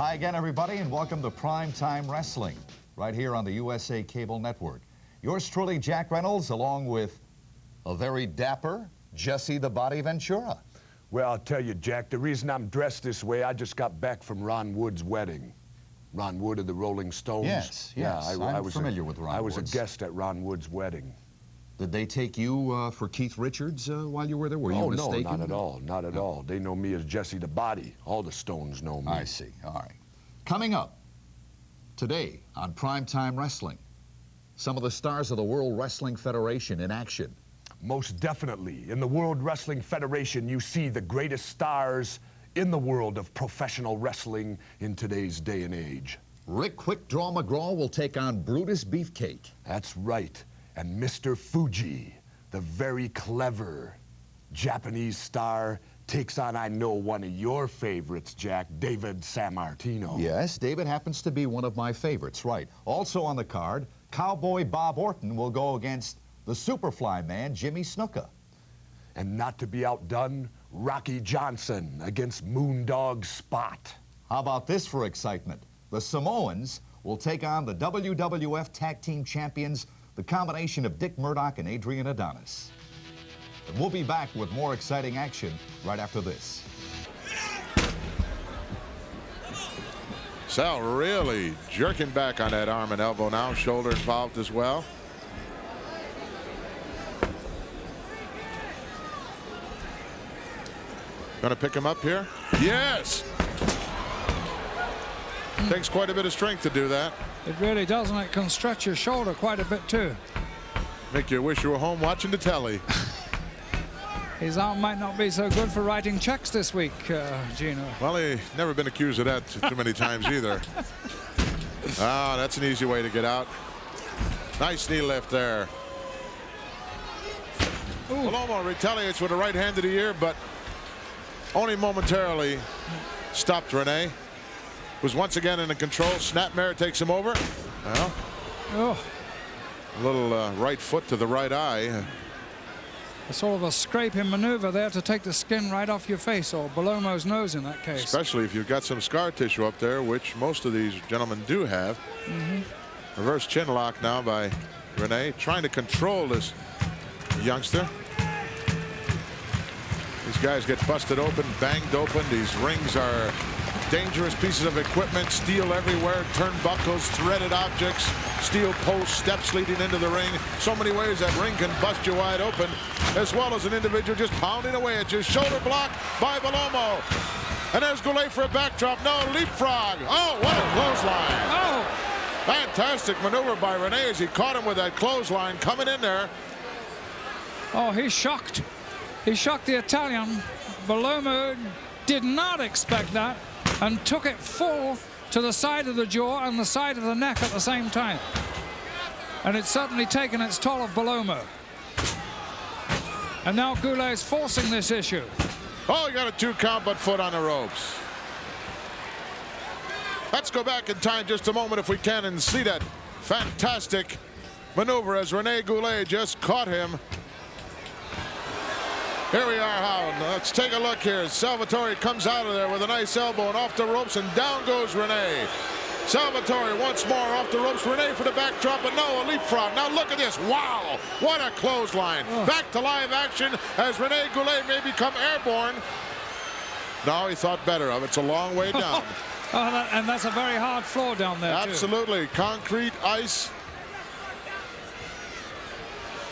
Hi again, everybody, and welcome to Prime Time Wrestling, right here on the USA Cable Network. Yours truly, Jack Reynolds, along with a very dapper Jesse the Body Ventura. Well, I'll tell you, Jack, the reason I'm dressed this way, I just got back from Ron Wood's wedding. Ron Wood of the Rolling Stones. Yes, yeah, I'm familiar with Ron I was Wood's. a guest at Ron Wood's wedding. Did they take you for Keith Richards while you were there? Were you mistaken? No, not at all, not at all. They know me as Jesse the Body. All the Stones know me. I see, all right. Coming up today on Primetime Wrestling, some of the stars of the World Wrestling Federation in action. Most definitely. In the World Wrestling Federation, you see the greatest stars in the world of professional wrestling in today's day and age. Rick Quick Draw McGraw will take on Brutus Beefcake. That's right. And Mr. Fuji, the very clever Japanese star, takes on, I know, one of your favorites, Jack, David Sammartino. Yes, David happens to be one of my favorites, right. Also on the card, Cowboy Bob Orton will go against the Superfly Man, Jimmy Snuka. And not to be outdone, Rocky Johnson against Moondog Spot. How about this for excitement? The Samoans will take on the WWF Tag Team Champions, the combination of Dick Murdoch and Adrian Adonis. And we'll be back with more exciting action right after this. Sal really jerking back on that arm and elbow now, shoulder involved as well. Gonna pick him up here? Yes! Takes quite a bit of strength to do that. It really does, and it can stretch your shoulder quite a bit too. Make you wish you were home watching the telly. His arm might not be so good for writing checks this week, Gino. Well, he's never been accused of that too many times either. Ah, that's an easy way to get out. Nice knee lift there. Palomo retaliates with a right hand to the ear, but only momentarily stopped Rene. Was once again in control. Snapmare takes him over. Well, a little right foot to the right eye. A sort of a scraping maneuver there to take the skin right off your face, or Belomo's nose in that case. Especially if you've got some scar tissue up there, which most of these gentlemen do have. Reverse chin lock now by Rene, trying to control this youngster. These guys get busted open, banged open. These rings are dangerous pieces of equipment, steel everywhere, turnbuckles, threaded objects, steel posts, steps leading into the ring. So many ways that ring can bust you wide open, as well as an individual just pounding away at you. Shoulder block by Belomo. And there's Goulet for a backdrop. No, leapfrog. Oh, what a clothesline. Oh! Fantastic maneuver by Rene as he caught him with that clothesline coming in there. Oh, he's shocked. He shocked the Italian. Belomo did not expect that, and took it full to the side of the jaw and the side of the neck at the same time. And it's certainly taken its toll of Belomo. And now Goulet is forcing this issue. Oh, he got a 2 count, but foot on the ropes. Let's go back in time just a moment if we can and see that fantastic maneuver as Rene Goulet just caught him. Here we are, Howard. Let's take a look here. Salvatore comes out of there with a nice elbow and off the ropes, and down goes Rene. Salvatore once more off the ropes. Rene for the backdrop, but no, a leapfrog. Now look at this. Wow, what a clothesline. Back to live action as Rene Goulet may become airborne. No, he thought better of it. It's a long way down. And that's a very hard floor down there, Absolutely. too. Concrete, ice.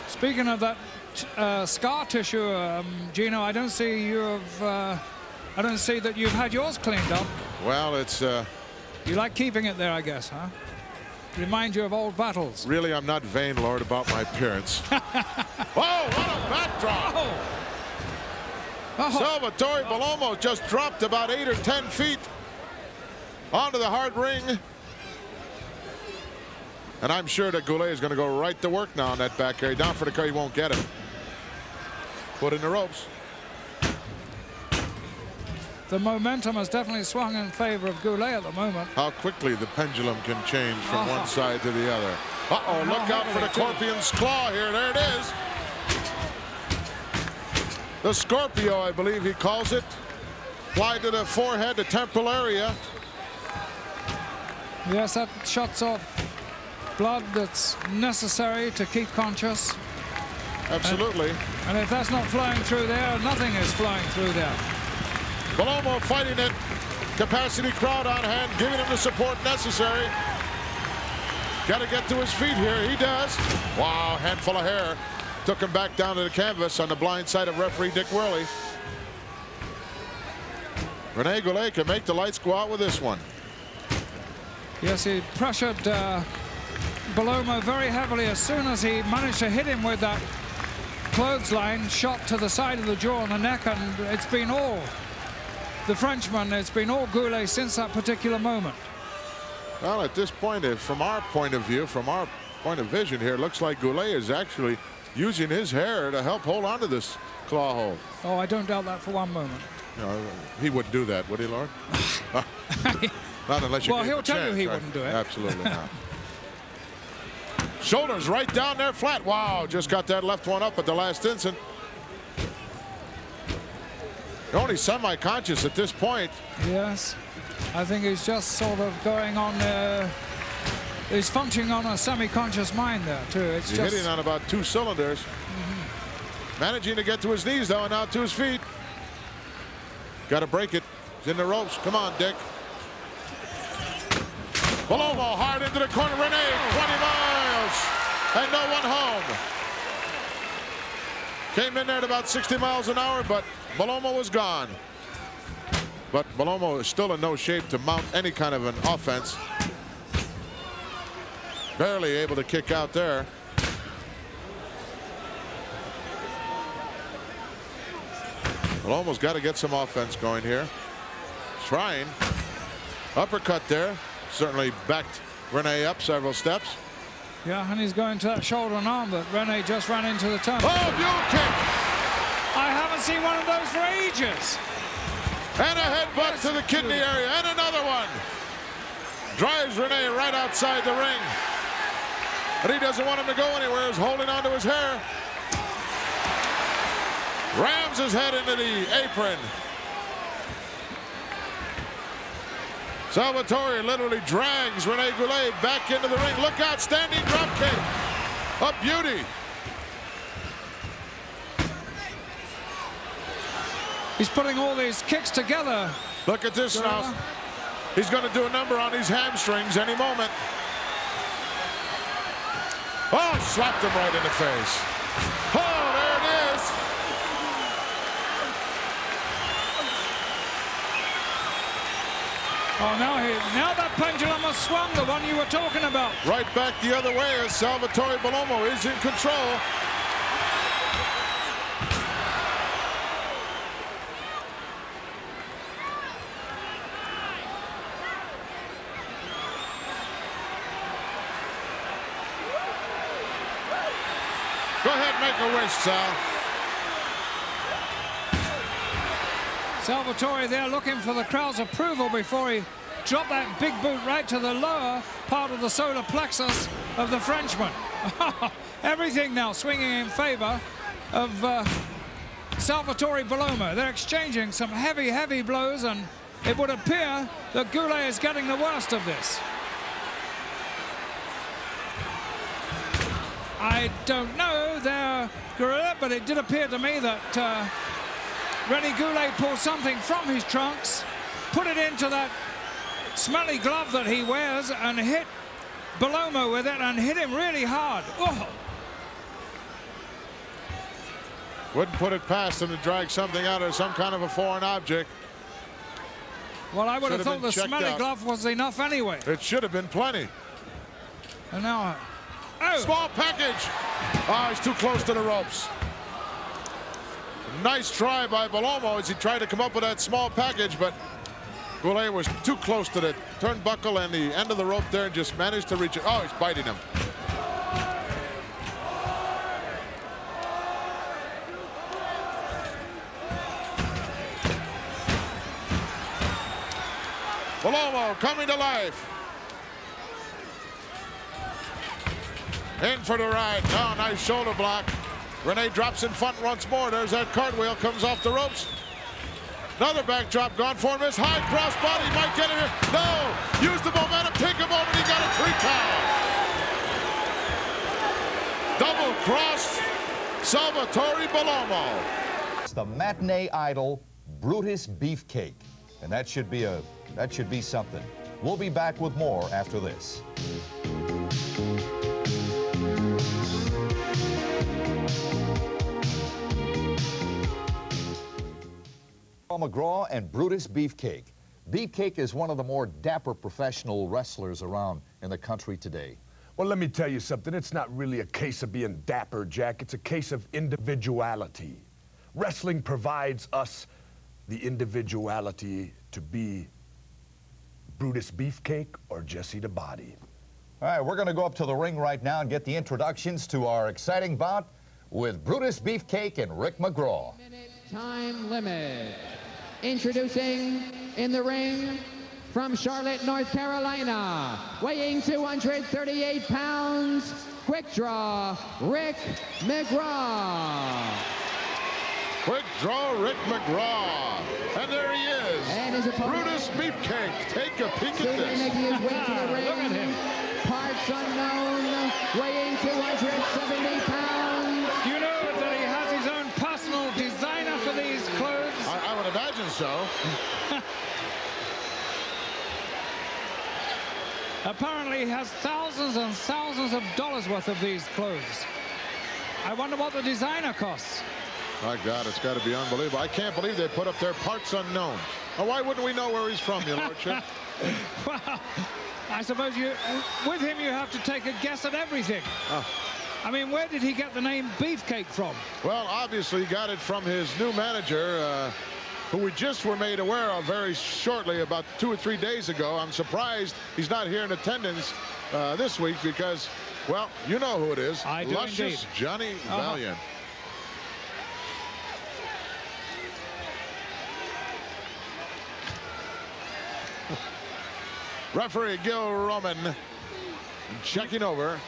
Speaking of that scar tissue, Gino, I don't see that you've had yours cleaned up. Well, it's you like keeping it there, I guess, huh? Remind you of old battles. Really, I'm not vain, Lord, about my appearance. Oh, what a backdrop! Salvatore Belomo just dropped about 8 or 10 feet onto the hard ring. And I'm sure that Goulet is going to go right to work now on that back carry. Down for the carry, he won't get it. Put in the ropes. The momentum has definitely swung in favor of Goulet at the moment. How quickly the pendulum can change from one side to the other. Uh-oh, look out for the Scorpion's claw here. There it is. The Scorpio, I believe he calls it. Applied to the forehead, the temporal area. Yes, that shuts off blood that's necessary to keep conscious. Absolutely. And if that's not flowing through there, nothing is flowing through there. Bellomo fighting it. Capacity crowd on hand, giving him the support necessary. Got to get to his feet here. He does. Wow, handful of hair. Took him back down to the canvas on the blind side of referee Dick Worley. Rene Goulet can make the lights go out with this one. Yes, he pressured Bellomo very heavily as soon as he managed to hit him with that clothesline shot to the side of the jaw and the neck, and it's been all the Frenchman. It's been all Goulet since that particular moment. Well, at this point, from our point of view, from our point of vision here, it looks like Goulet is actually using his hair to help hold on to this claw hold. Oh, I don't doubt that for one moment. No, he wouldn't do that, would he, Lord? Not unless you well, gave him he'll a tell chance, you he right? wouldn't do it. Absolutely not. Shoulders right down there flat. Wow, just got that left one up at the last instant. Only semi-conscious at this point. Yes, I think he's just sort of going on. He's functioning on a semi-conscious mind there too. It's He's just hitting on about 2 cylinders. Managing to get to his knees though, and now to his feet. Got to break it. He's in the ropes. Come on, Dick. Bellomo hard into the corner. Rene, 20 miles, and no one home. Came in there at about 60 miles an hour, but Bellomo was gone. But Bellomo is still in no shape to mount any kind of an offense. Barely able to kick out there. Bellomo's got to get some offense going here. Trying. Uppercut there. Certainly backed Rene up several steps. yeah, and he's going to that shoulder and arm that Rene just ran into the tunnel. Oh, mule kick! I haven't seen one of those for ages. And a headbutt to the kidney area, and another one. Drives Rene right outside the ring. But he doesn't want him to go anywhere. He's holding onto his hair. Rams his head into the apron. Salvatore literally drags Rene Goulet back into the ring. Look out, standing drop kick. A beauty. He's putting all these kicks together. Look at this now. He's going to do a number on these hamstrings any moment. Oh, slapped him right in the face. Oh, there it is. Oh, now that pendulum has swung, the one you were talking about. Right back the other way as Salvatore Bellomo is in control. Go ahead, make a wish, Sal. Salvatore there looking for the crowd's approval before he dropped that big boot right to the lower part of the solar plexus of the Frenchman. Everything now swinging in favor of Salvatore Bellomo. They're exchanging some heavy, heavy blows, and it would appear that Goulet is getting the worst of this. I don't know there, Gorilla, but it did appear to me that Rene Goulet pulled something from his trunks, put it into that smelly glove that he wears, and hit Bellomo with it, and hit him really hard. Oh. Wouldn't put it past him to drag something out of some kind of a foreign object. Well, I would have Should have thought been the checked smelly out. glove was enough anyway. It should have been plenty. And now, oh, Small package. Oh, he's too close to the ropes. Nice try by Bellomo as he tried to come up with that small package, but Goulet was too close to the turnbuckle and the end of the rope there and just managed to reach it. Oh, he's biting him. Bellomo coming to life. In for the ride. Oh, nice shoulder block. Rene drops in front once more. There's that cartwheel, comes off the ropes. Another backdrop gone for him. His high cross body might get it here. No! Use the momentum. Take a moment. He got a 3 count. Double cross Salvatore Bellomo. It's the matinee idol, Brutus Beefcake. And that should be something. We'll be back with more after this. McGraw and Brutus Beefcake. Beefcake is one of the more dapper professional wrestlers around in the country today. Well, let me tell you something. It's not really a case of being dapper, Jack. It's a case of individuality. Wrestling provides us the individuality to be Brutus Beefcake or Jesse the Body. All right, we're going to go up to the ring right now and get the introductions to our exciting bout with Brutus Beefcake and Rick McGraw. Minute time limit. Introducing in the ring from Charlotte, North Carolina, weighing 238 pounds, quick draw, Rick McGraw. Quick draw, Rick McGraw. And there he is. And his opponent, Brutus Beefcake. Take a peek at soon this. making his way to the ring. Look at him. Parts unknown, weighing 270 pounds. Do you know that he has his own personal designer for these clothes? I would imagine so. Apparently he has thousands and thousands of dollars worth of these clothes. I wonder what the designer costs. My God, it's got to be unbelievable. I can't believe they put up their parts unknown. Now, why wouldn't we know where he's from, your lordship? Well, I suppose with him you have to take a guess at everything. Oh. I mean, where did he get the name Beefcake from? Well, obviously he got it from his new manager, who we just were made aware of very shortly, about 2 or 3 days ago. I'm surprised he's not here in attendance this week because, well, you know who it is. I do Luscious indeed. Johnny Valiant. Referee Gil Roman checking over.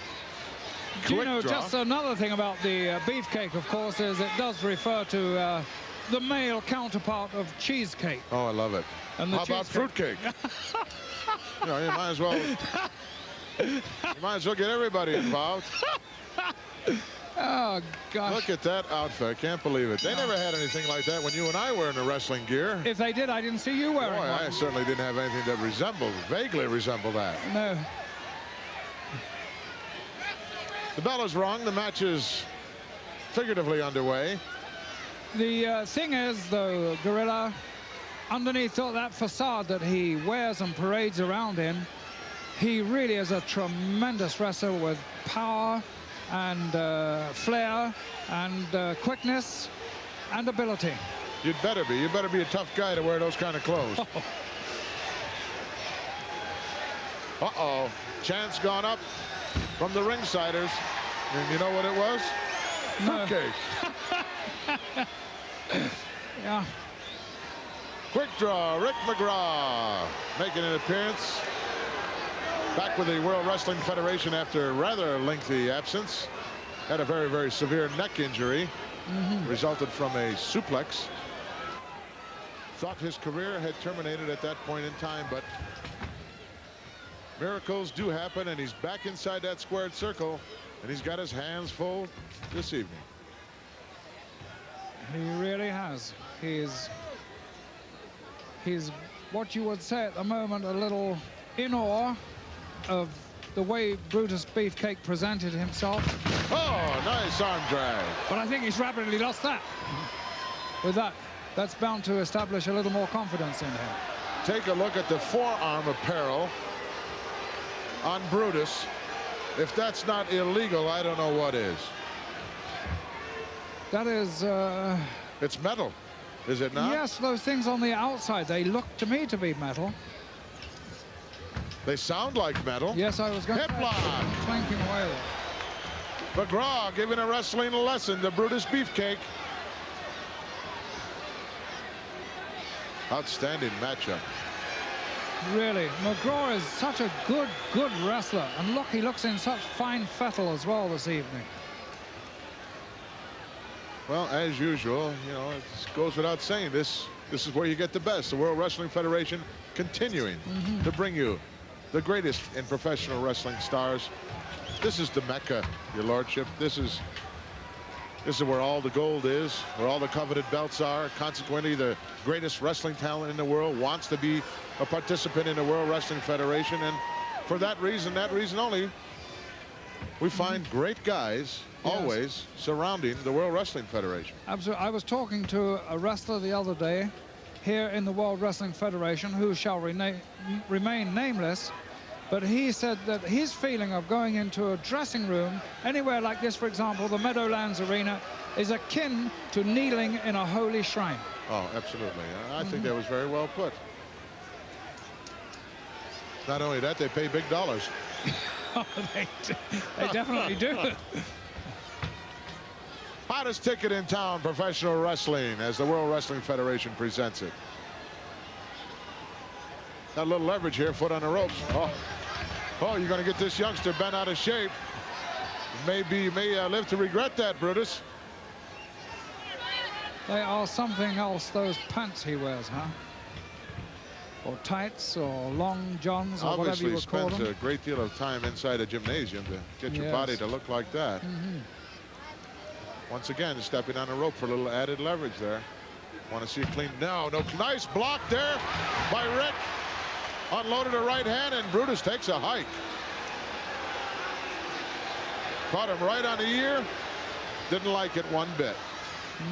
Do you Quick know, draw. just another thing about the Beefcake, of course, is it does refer to the male counterpart of cheesecake. Oh, I love it. And the How about cheesecake? fruitcake? You know, you might as well get everybody involved. Oh, gosh. Look at that outfit. I can't believe it. They never had anything like that when you and I were in the wrestling gear. If they did, I didn't see you wearing Boy, one. I certainly didn't have anything that vaguely resembled that. No. The bell is rung. The match is figuratively underway. The thing is, though, Gorilla, underneath all that facade that he wears and parades around in, he really is a tremendous wrestler with power and flair and quickness and ability. You'd better be. You better be a tough guy to wear those kind of clothes. Uh-oh. Chance gone up from the ringsiders. And you know what it was? No. Fruitcake. Yeah. Quick draw, Rick McGraw making an appearance. Back with the World Wrestling Federation after a rather lengthy absence. Had a very, very severe neck injury. Resulted from a suplex. Thought his career had terminated at that point in time, but miracles do happen, and he's back inside that squared circle, and he's got his hands full this evening. He really has. He's what you would say at the moment a little in awe of the way Brutus Beefcake presented himself. Oh, nice arm drag. But I think he's rapidly lost that. With that, that's bound to establish a little more confidence in him. Take a look at the forearm apparel on Brutus. If that's not illegal, I don't know what is. That is... It's metal, is it not? Yes, those things on the outside, they look to me to be metal. They sound like metal. Yes, I was going to Hip lock. clanking away there. McGraw giving a wrestling lesson to Brutus Beefcake. Outstanding matchup. Really, McGraw is such a good wrestler. And look, he looks in such fine fettle as well this evening. Well, as usual, you know, it goes without saying, this This is where you get the best. The World Wrestling Federation continuing to bring you the greatest in professional wrestling stars. This is the Mecca, your lordship. This is where all the gold is, where all the coveted belts are. Consequently, the greatest wrestling talent in the world wants to be a participant in the World Wrestling Federation. And for that reason only, we find great guys always surrounding the World Wrestling Federation. Absolutely. I was talking to a wrestler the other day here in the World Wrestling Federation who shall remain nameless, but he said that his feeling of going into a dressing room anywhere like this, for example, the Meadowlands Arena, is akin to kneeling in a holy shrine. Oh, absolutely. I think that was very well put. Not only that, they pay big dollars. Oh, they definitely do. Hottest ticket in town, professional wrestling, as the World Wrestling Federation presents it. Got a little leverage here, foot on the ropes. Oh, you're going to get this youngster bent out of shape. May live to regret that, Brutus. They are something else, those pants he wears, huh? Or tights, or long johns, or whatever you would call them. Obviously spends a great deal of time inside a gymnasium to get your body to look like that. Once again, stepping on the rope for a little added leverage there. Want to see it clean? No, nice block there by Rick. Unloaded a right hand, and Brutus takes a hike. Caught him right on the ear. Didn't like it one bit.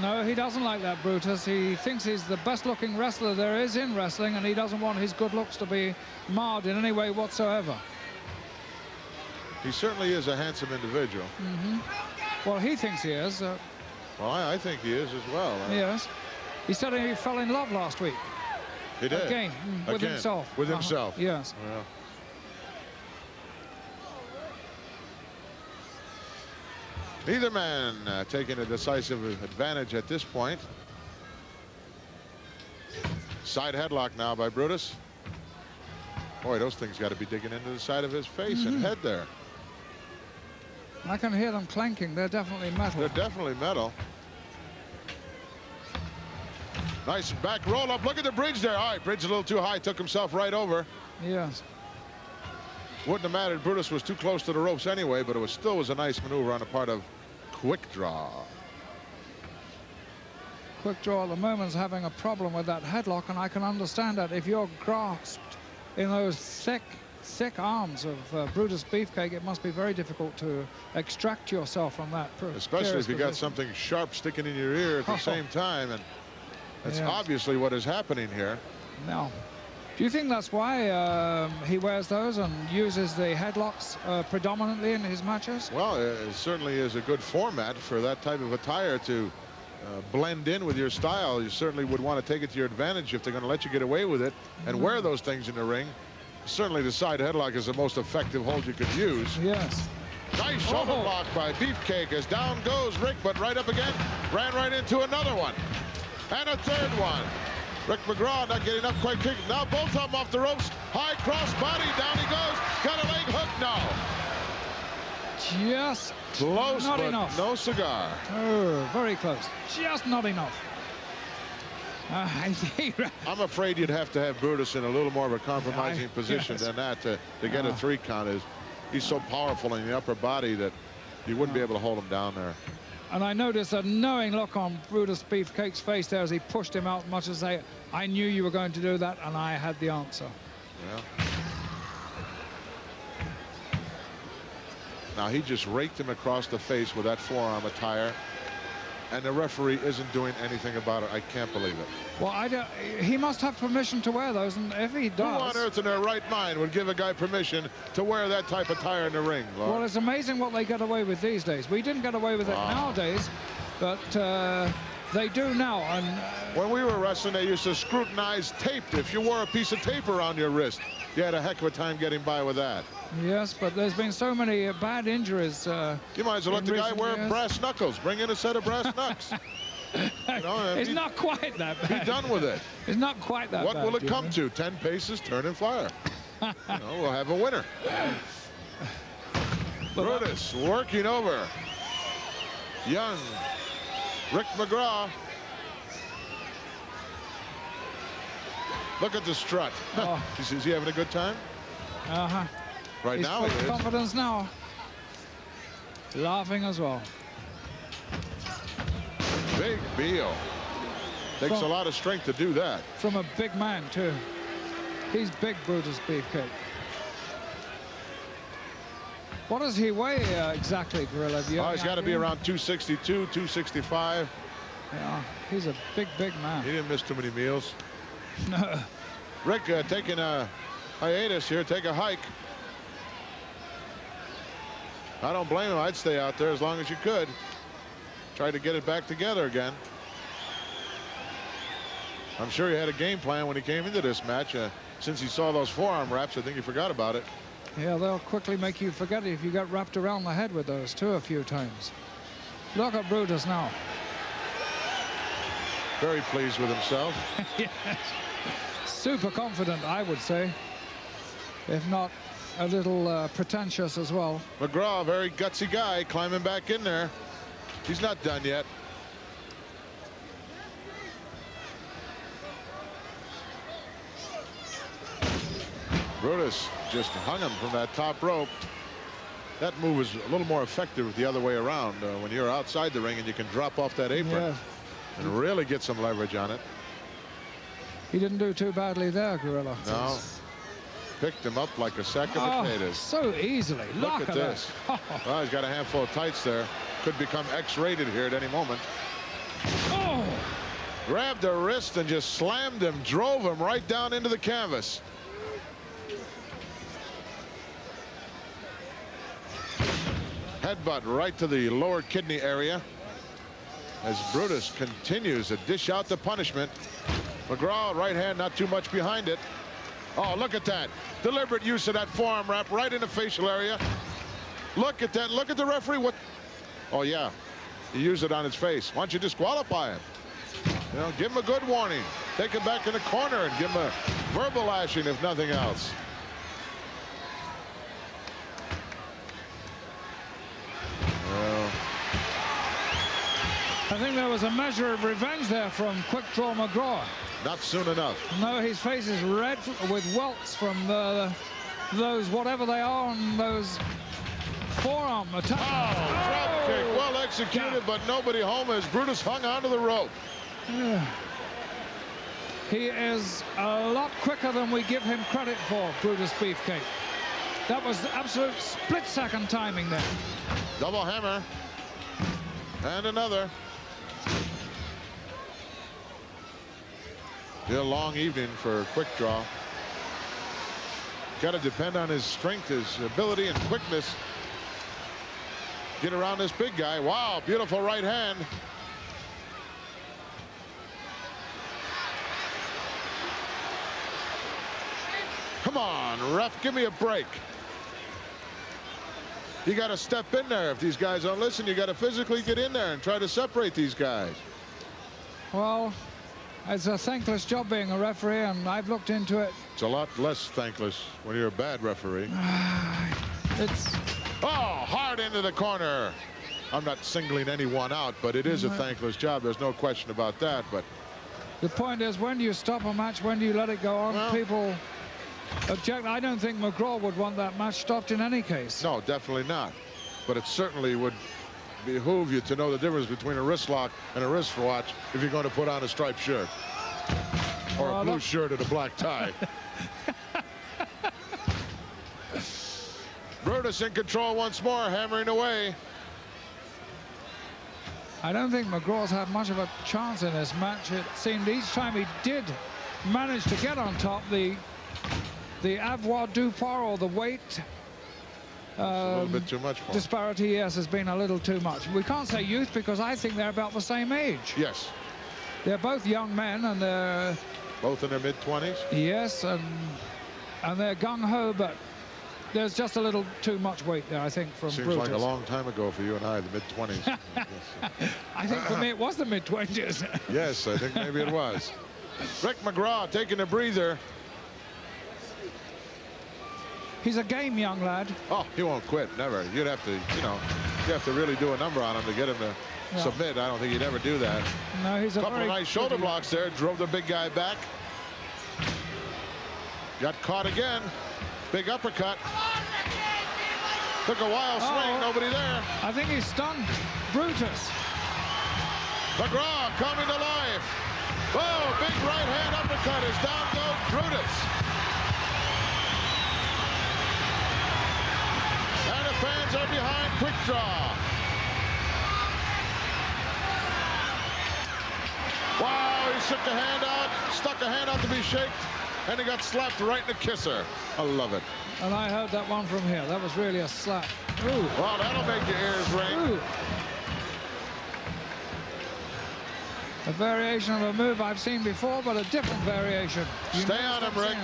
No, he doesn't like that, Brutus. He thinks he's the best-looking wrestler there is in wrestling, and he doesn't want his good looks to be marred in any way whatsoever. He certainly is a handsome individual. Well, he thinks he is. Well, I think he is as well. Yes. He said he fell in love last week. He did. Again, with himself. With himself. Yes. Well. Neither man taking a decisive advantage at this point. Side headlock now by Brutus. Boy, those things got to be digging into the side of his face and head there. I can hear them clanking. They're definitely metal. They're definitely metal. Nice back roll up. Look at the bridge there. All right, bridge a little too high. Took himself right over. Yes. Wouldn't have mattered. Brutus was too close to the ropes anyway, but it still was a nice maneuver on the part of Quick Draw. Quick Draw at the moment is having a problem with that headlock, and I can understand that. If you're grasped in those thick arms of Brutus Beefcake, it must be very difficult to extract yourself from that. Especially if you got something sharp sticking in your ear at the same time, and that's obviously what is happening here. Now, do you think that's why he wears those and uses the headlocks predominantly in his matches? Well, it certainly is a good format for that type of attire to blend in with your style. You certainly would want to take it to your advantage if they're going to let you get away with it and wear those things in the ring. Certainly the side headlock is the most effective hold you could use. Yes. Nice shoulder block by Beefcake as down goes Rick, but right up again. Ran right into another one. And a third one. Rick McGraw not getting up quite quick. Now both of them off the ropes. High cross body. Down he goes. Got a leg hook. No. Just close, not but enough. no cigar. Oh, very close. Just not enough. I'm afraid you'd have to have Brutus in a little more of a compromising position than that to get a 3 count. He's so powerful in the upper body that you wouldn't be able to hold him down there. And I noticed a knowing look on Brutus Beefcake's face there as he pushed him out, much as I knew you were going to do that, and I had the answer. Yeah. Now he just raked him across the face with that forearm attire, and the referee isn't doing anything about it. I can't believe it. Well, he must have permission to wear those, and if he does... Who on earth in their right mind would give a guy permission to wear that type of attire in the ring, Lord? Well, it's amazing what they get away with these days. We didn't get away with it nowadays, but they do now. And when we were wrestling, they used to scrutinize tape. If you wore a piece of tape around your wrist, you had a heck of a time getting by with that. Yes, but there's been so many bad injuries. You might as well let the guy wear brass knuckles. Bring in a set of brass knucks. You know, it's not quite that bad. Be done with it. It's not quite that bad. What will it come to? 10 paces, turn and fire. You know, we'll have a winner. Brutus working over young Rick McGraw. Look at the strut. Oh. Is he having a good time? Uh-huh. Right He's now full it of is. confidence now. Laughing as well. Big Beal. Takes a lot of strength to do that. From a big man, too. He's big, Brutus Beefcake. What does he weigh exactly, Gorilla? Oh, he's got to be around 262, 265. Yeah, he's a big, big man. He didn't miss too many meals. No. Rick taking a hiatus here, take a hike. I don't blame him. I'd stay out there as long as you could. Try to get it back together again. I'm sure he had a game plan when he came into this match. Since he saw those forearm wraps, I think he forgot about it. Yeah, they'll quickly make you forget it if you got wrapped around the head with those, too, a few times. Look at Brutus now. Very pleased with himself. Yes. Super confident, I would say. If not a little pretentious as well. McGraw, very gutsy guy, climbing back in there. He's not done yet. Brutus just hung him from that top rope. That move was a little more effective the other way around when you're outside the ring and you can drop off that apron and really get some leverage on it. He didn't do too badly there, Gorilla. No. Picked him up like a sack of potatoes. So easily. Look at this. Well, he's got a handful of tights there. Could become X-rated here at any moment. Oh! Grabbed the wrist and just slammed him, drove him right down into the canvas. Headbutt right to the lower kidney area as Brutus continues to dish out the punishment. McGraw, right hand, not too much behind it. Oh, look at that. Deliberate use of that forearm wrap right in the facial area. Look at that. Look at the referee. What? Oh, yeah. He used it on his face. Why don't you disqualify him? You know, give him a good warning. Take him back in the corner and give him a verbal lashing, if nothing else. Well, I think there was a measure of revenge there from Quick Draw McGraw. not soon enough. No, his face is red with welts from those, whatever they are, on those forearm attacks. Oh, drop kick. Well executed, but nobody home as Brutus hung onto the rope. He is a lot quicker than we give him credit for, Brutus Beefcake. That was absolute split-second timing there. Double hammer. And another. Be a long evening for Quick Draw. Got to depend on his strength, his ability, and quickness. Get around this big guy. Wow, beautiful right hand. Come on, ref, give me a break. You got to step in there. If these guys don't listen, you got to physically get in there and try to separate these guys. Well, it's a thankless job being a referee, and I've looked into it. It's a lot less thankless when you're a bad referee. It's... Oh, hard into the corner. I'm not singling anyone out, but it is a thankless job. There's no question about that. But the point is, when do you stop a match? When do you let it go on? Well, people object. I don't think McGraw would want that match stopped in any case. no, definitely not. But it certainly would behoove you to know the difference between a wrist lock and a wristwatch if you're going to put on a striped shirt. Or a blue shirt and a black tie. Brutus in control once more, hammering away. I don't think McGraw's had much of a chance in this match. It seemed each time he did manage to get on top, the avoir du part, or the weight a little bit too much for him. disparity, yes, has been a little too much. We can't say youth because I think they're about the same age. Yes. They're both young men, and they're... Both in their mid-20s? Yes, and they're gung-ho, but there's just a little too much weight there, I think, from Seems Brutus. like a long time ago for you and I, the mid-20s. I think for me it was the mid-20s. Yes, I think maybe it was. Rick McGraw taking a breather. He's a game young lad. Oh, he won't quit, never. You'd have to, you know, you have to really do a number on him to get him to submit. I don't think he'd ever do that. No, he's a Couple of nice shoulder blocks there, drove the big guy back. Got caught again. Big uppercut. Took a wild swing. Nobody there. I think he stunned Brutus. McGraw coming to life. Oh, big right hand uppercut is down goes Brutus. And the fans are behind Quick Draw. Wow, he shook a hand out, stuck a hand out to be shaked, and he got slapped right in the kisser. I love it. And I heard that one from here. That was really a slap. Ooh. Well, that'll make your ears ring. Ooh. A variation of a move I've seen before, but a different variation. Stay on him, Rick.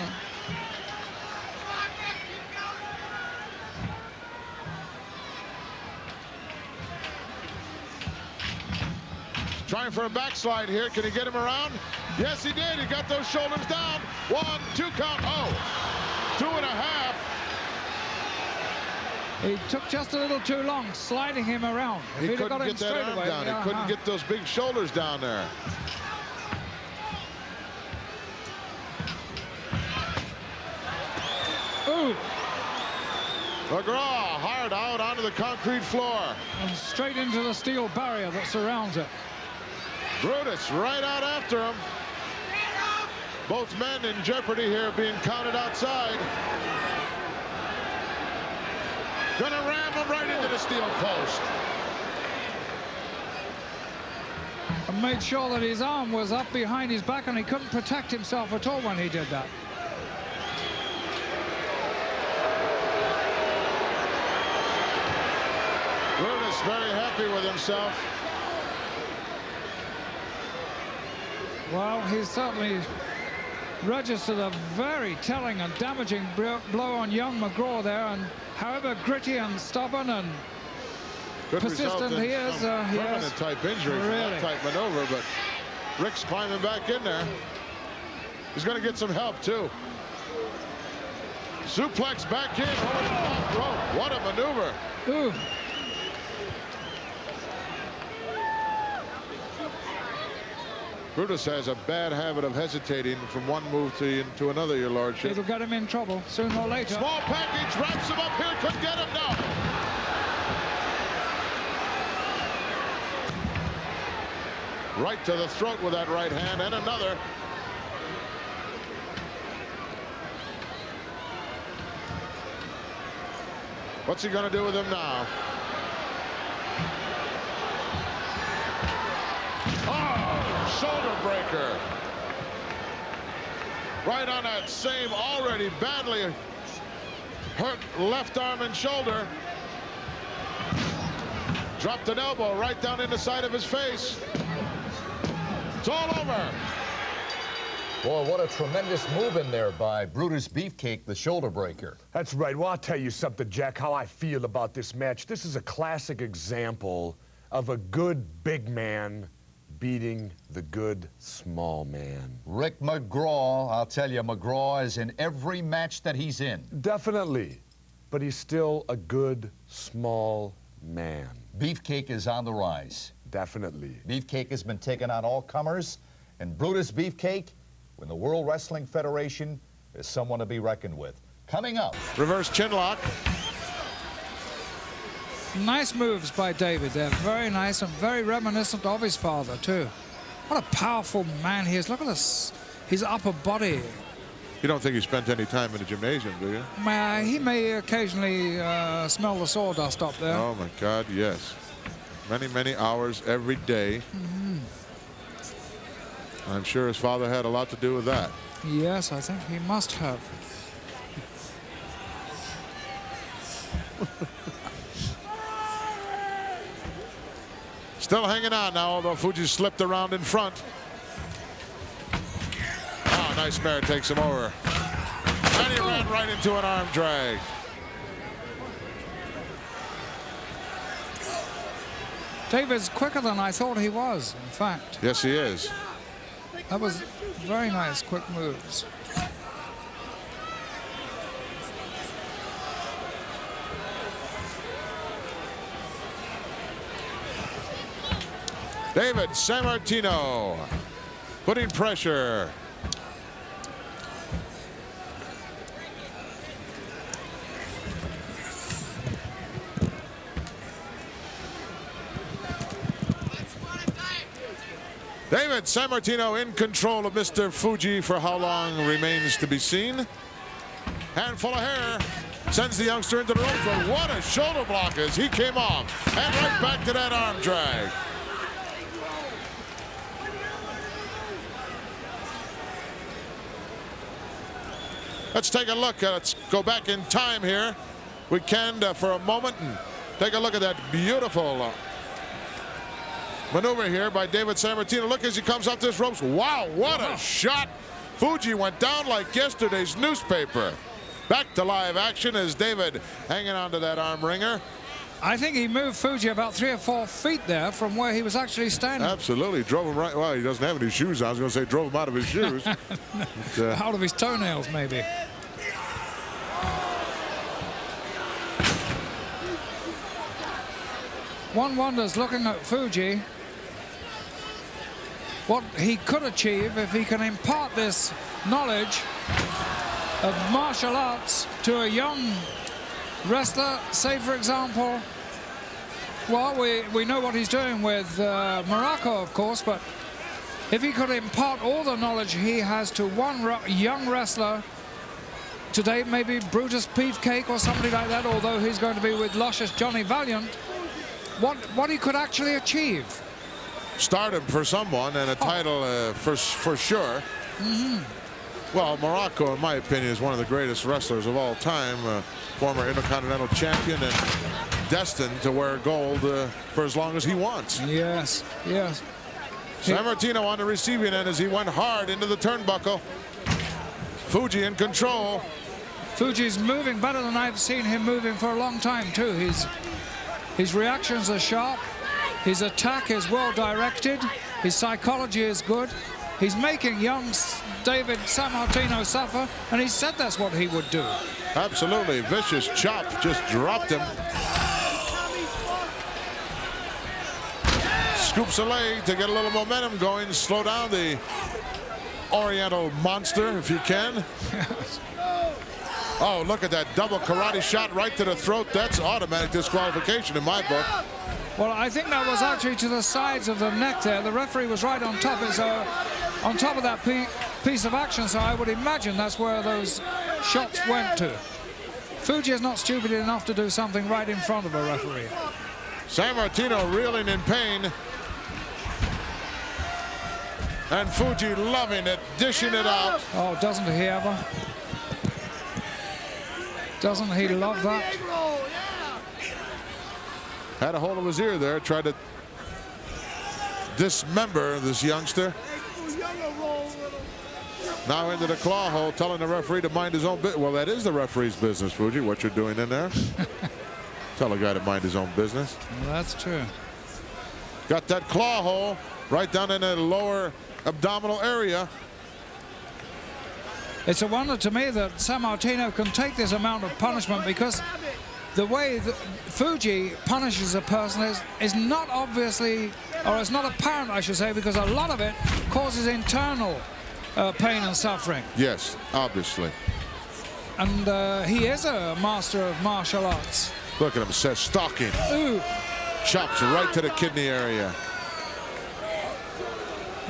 Trying for a backslide here. Can he get him around? Yes, he did. He got those shoulders down. 1, 2 count. Oh, 2.5. He took just a little too long, sliding him around. He couldn't get that arm down. He couldn't get those big shoulders down there. Ooh. McGraw hard out onto the concrete floor. And straight into the steel barrier that surrounds it. Brutus right out after him. Both men in jeopardy here, being counted outside. Gonna ram him right into the steel post. And made sure that his arm was up behind his back and he couldn't protect himself at all when he did that. Brutus very happy with himself. Well, he's certainly registered a very telling and damaging blow on young McGraw there, and however gritty and stubborn and persistent he is, permanent type injury from that type maneuver, but Rick's climbing back in there. He's going to get some help too. Suplex back in over the top rope. What a maneuver. Ooh. Brutus has a bad habit of hesitating from one move to another, your lordship. It'll get him in trouble sooner or later. Small package wraps him up here. Couldn't get him. No. Right to the throat with that right hand, and another. What's he going to do with him now? Oh, shoulder breaker. Right on that same already badly hurt left arm and shoulder. Dropped an elbow right down in the side of his face. It's all over. Boy, what a tremendous move in there by Brutus Beefcake, the shoulder breaker. That's right. Well, I'll tell you something, Jack, how I feel about this match. This is a classic example of a good big man beating the good small man. Rick McGraw, I'll tell you, McGraw is in every match that he's in. Definitely. But he's still a good small man. Beefcake is on the rise. Definitely. Beefcake has been taking on all comers, and Brutus Beefcake, when the World Wrestling Federation, is someone to be reckoned with. Coming up. Reverse chinlock. Nice moves by David there. Very nice and very reminiscent of his father, too. What a powerful man he is. Look at this, his upper body. You don't think he spent any time in the gymnasium, do you? He may occasionally smell the sawdust up there. Oh, my God, yes. Many, many hours every day. Mm-hmm. I'm sure his father had a lot to do with that. Yes, I think he must have. Still hanging on now, although Fuji slipped around in front. Oh, nice mare takes him over. And he ran right into an arm drag. David's quicker than I thought he was, in fact. Yes, he is. That was very nice, quick moves. David Sammartino putting pressure. David Sammartino in control of Mr. Fuji for how long remains to be seen. Handful of hair. Sends the youngster into the ropes, but what a shoulder block as he came off. And right back to that arm drag. Let's take a look. Let's go back in time here. We can for a moment and take a look at that beautiful maneuver here by David Sammartino. Look as he comes up this ropes. Wow, what a shot. Fuji went down like yesterday's newspaper. Back to live action as David hanging onto that arm wringer. I think he moved Fuji about 3 or 4 feet there from where he was actually standing. Absolutely. Drove him right. Well, he doesn't have any shoes on. I was going to say drove him out of his shoes. But, out of his toenails, maybe. One wonders, looking at Fuji, what he could achieve if he can impart this knowledge of martial arts to a young wrestler. Say, for example, well, we know what he's doing with Morocco, of course, but if he could impart all the knowledge he has to one young wrestler today, maybe Brutus Beefcake or somebody like that, although he's going to be with luscious Johnny Valiant, what he could actually achieve. Stardom for someone and a title for sure. Well, Morocco, in my opinion, is one of the greatest wrestlers of all time. Former Intercontinental Champion and destined to wear gold for as long as he wants. Yes, yes. Sammartino on the receiving end as he went hard into the turnbuckle. Fuji in control. Fuji's moving better than I've seen him moving for a long time, too. His reactions are sharp. His attack is well directed. His psychology is good. He's making young David Sammartino suffer, and he said that's what he would do. Absolutely. Vicious chop just dropped him. Scoops a leg to get a little momentum going. Slow down the Oriental monster if you can. Yes. Oh, look at that double karate shot right to the throat. That's automatic disqualification in my book. Well, I think that was actually to the sides of the neck there. The referee was right on top. It's on top of that piece of action, so I would imagine that's where those shots went to. Fuji is not stupid enough to do something right in front of a referee. Sammartino reeling in pain. And Fuji loving it, dishing it out. Oh, doesn't he ever? Doesn't he love that? Had a hold of his ear there, tried to dismember this youngster. Now into the claw hole, telling the referee to mind his own business. Well, that is the referee's business, Fuji, what you're doing in there. Tell a guy to mind his own business. Well, that's true. Got that claw hole right down in the lower abdominal area. It's a wonder to me that Sammartino can take this amount of punishment, because the way that Fuji punishes a person is not obviously, or it's not apparent, I should say, because a lot of it causes internal pain and suffering. Yes, obviously. And he is a master of martial arts. Look at him, says stalking. Ooh. Chops right to the kidney area.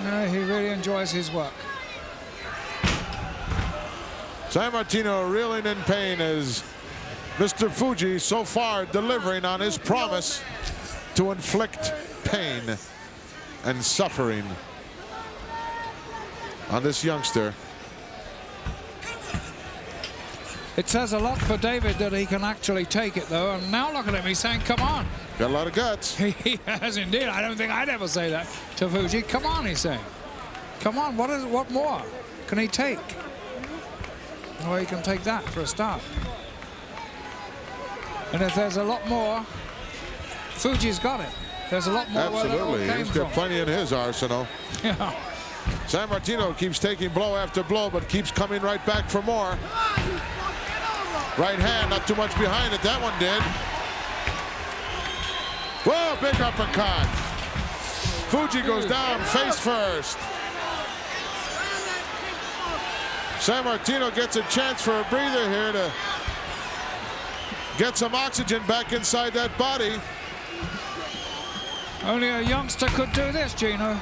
No, he really enjoys his work. Sammartino reeling in pain as Mr. Fuji so far delivering on his promise to inflict pain and suffering on this youngster. It says a lot for David that he can actually take it, though. And now look at him, he's saying, come on. Got a lot of guts. He has indeed. I don't think I'd ever say that to Fuji. Come on, he's saying. Come on, what more can he take? Well, he can take that for a start. And if there's a lot more, Fuji's got it. There's a lot more. Absolutely, he's got plenty in his arsenal. Yeah. Sammartino keeps taking blow after blow, but keeps coming right back for more. Right hand, not too much behind it. That one did. Whoa, big uppercut. Fuji goes down face first. Sammartino gets a chance for a breather here to get some oxygen back inside that body. Only a youngster could do this, Gino.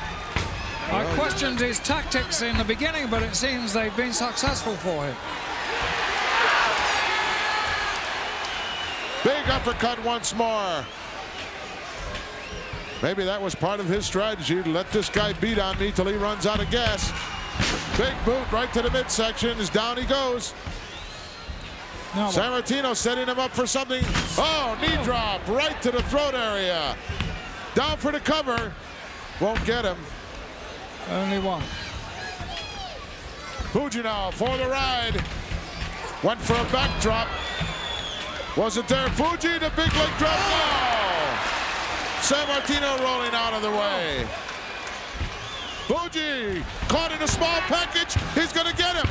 I questioned his tactics in the beginning, but it seems they've been successful for him. Big uppercut once more. Maybe that was part of his strategy, to let this guy beat on me till he runs out of gas. Big boot right to the midsection. As down he goes. No, Sammartino setting him up for something. Oh, knee drop right to the throat area. Down for the cover. Won't get him. only one. Fuji now for the ride. Went for a backdrop. Wasn't there Fuji? The big leg drop. No! Sammartino rolling out of the way. Fuji caught in a small package. He's going to get him.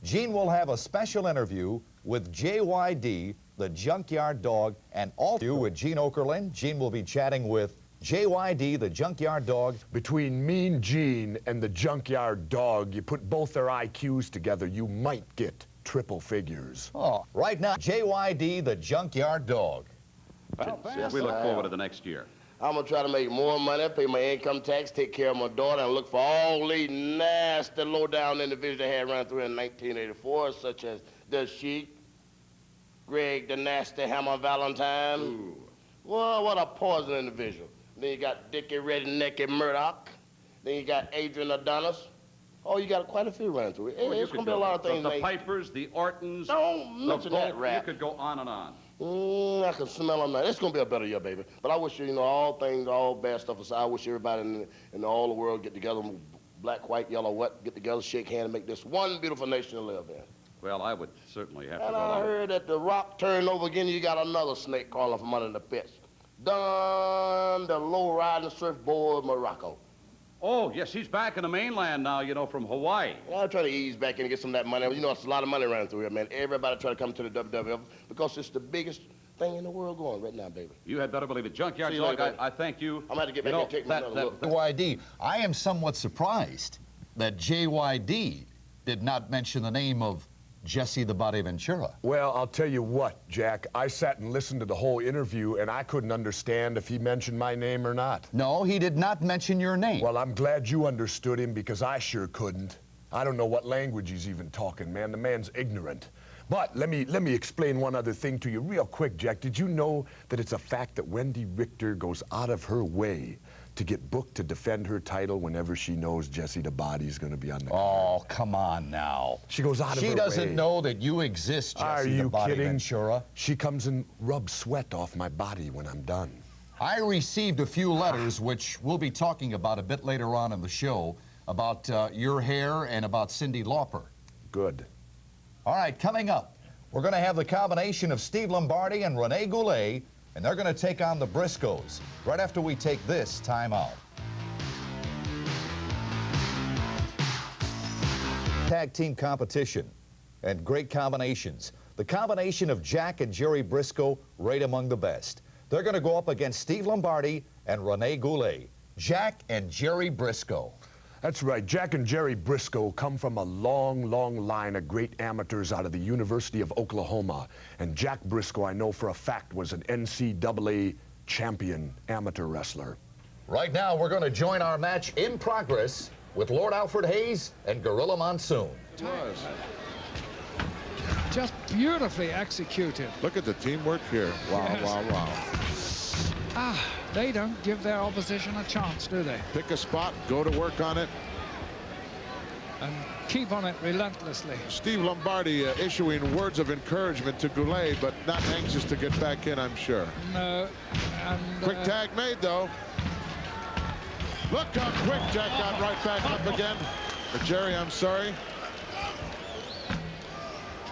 Gene will have a special interview with JYD, the Junkyard Dog, and all of you with Gene Okerlund. Gene will be chatting with JYD, the Junkyard Dog. Between Mean Gene and the Junkyard Dog, you put both their IQs together, you might get triple figures. Oh, right now, JYD, the Junkyard Dog. Yes, we look forward to the next year. I'm gonna try to make more money, pay my income tax, take care of my daughter, and look for all these nasty, low-down individuals that had run through in 1984, such as the Sheik, Greg the Nasty Hammer Valentine. Ooh. Well, what a poison individual. Then you got Dickie Rednecky Murdoch. Then you got Adrian Adonis. Oh, you got quite a few running through it. Well, It's gonna be a lot of things. The Pipers, the Ortons. Don't mention that rap. You could go on and on. I can smell them now. It's gonna be a better year, baby. But I wish you, all things, all bad stuff aside, I wish everybody in all the world get together, black, white, yellow, what, get together, shake hands, and make this one beautiful nation to live in. Well, I would certainly have to And go I on. heard that the rock turned over again, you got another snake crawling from under the pits. Done the low-riding surfboard Morocco. Oh, yes, he's back in the mainland now, from Hawaii. I'll try to ease back in and get some of that money. It's a lot of money running through here, man. Everybody try to come to the WWF because it's the biggest thing in the world going right now, baby. You had better believe it. Junkyard See you Dog, later, I thank you. I'm going to get back and take me another look. JYD, I am somewhat surprised that JYD did not mention the name of Jesse the Body Ventura. Well, I'll tell you what, Jack. I sat and listened to the whole interview, and I couldn't understand if he mentioned my name or not. No, he did not mention your name. Well, I'm glad you understood him, because I sure couldn't. I don't know what language he's even talking, man. The man's ignorant. But let me explain one other thing to you real quick, Jack. Did you know that it's a fact that Wendy Richter goes out of her way to get booked to defend her title whenever she knows Jesse the Body's going to be on the card? Oh, come on now. She goes out of her way. She doesn't know that you exist, Jesse Are the you Body kidding? Ventura. She comes and rubs sweat off my body when I'm done. I received a few letters, which we'll be talking about a bit later on in the show, about your hair and about Cyndi Lauper. Good. All right, coming up, we're going to have the combination of Steve Lombardi and Rene Goulet, and they're going to take on the Briscoes right after we take this time out. Tag team competition and great combinations. The combination of Jack and Jerry Briscoe, right among the best. They're going to go up against Steve Lombardi and Rene Goulet. Jack and Jerry Briscoe. That's right. Jack and Jerry Briscoe come from a long, long line of great amateurs out of the University of Oklahoma. And Jack Briscoe, I know for a fact, was an NCAA champion amateur wrestler. Right now, we're going to join our match in progress with Lord Alfred Hayes and Gorilla Monsoon. Just beautifully executed. Look at the teamwork here. Wow, Yes. wow, wow. They don't give their opposition a chance, do they? Pick a spot, go to work on it. And keep on it relentlessly. Steve Lombardi issuing words of encouragement to Goulet, but not anxious to get back in, I'm sure. No. And, Quick tag made, though. Look how quick Jack got right back up again. But Jerry, I'm sorry.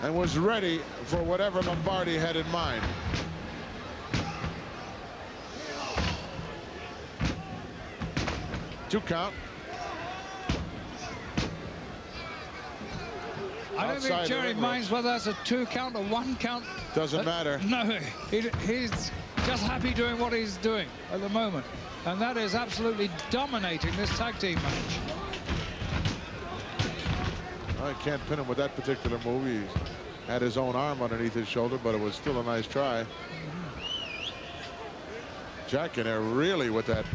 And was ready for whatever Lombardi had in mind. Two count. I don't Outside think the Jerry ring minds whether that's a 2 count or 1 count. Doesn't matter. No, he's just happy doing what he's doing at the moment. And that is absolutely dominating this tag team match. I can't pin him with that particular move. He had his own arm underneath his shoulder, but it was still a nice try. Jack in there really with that,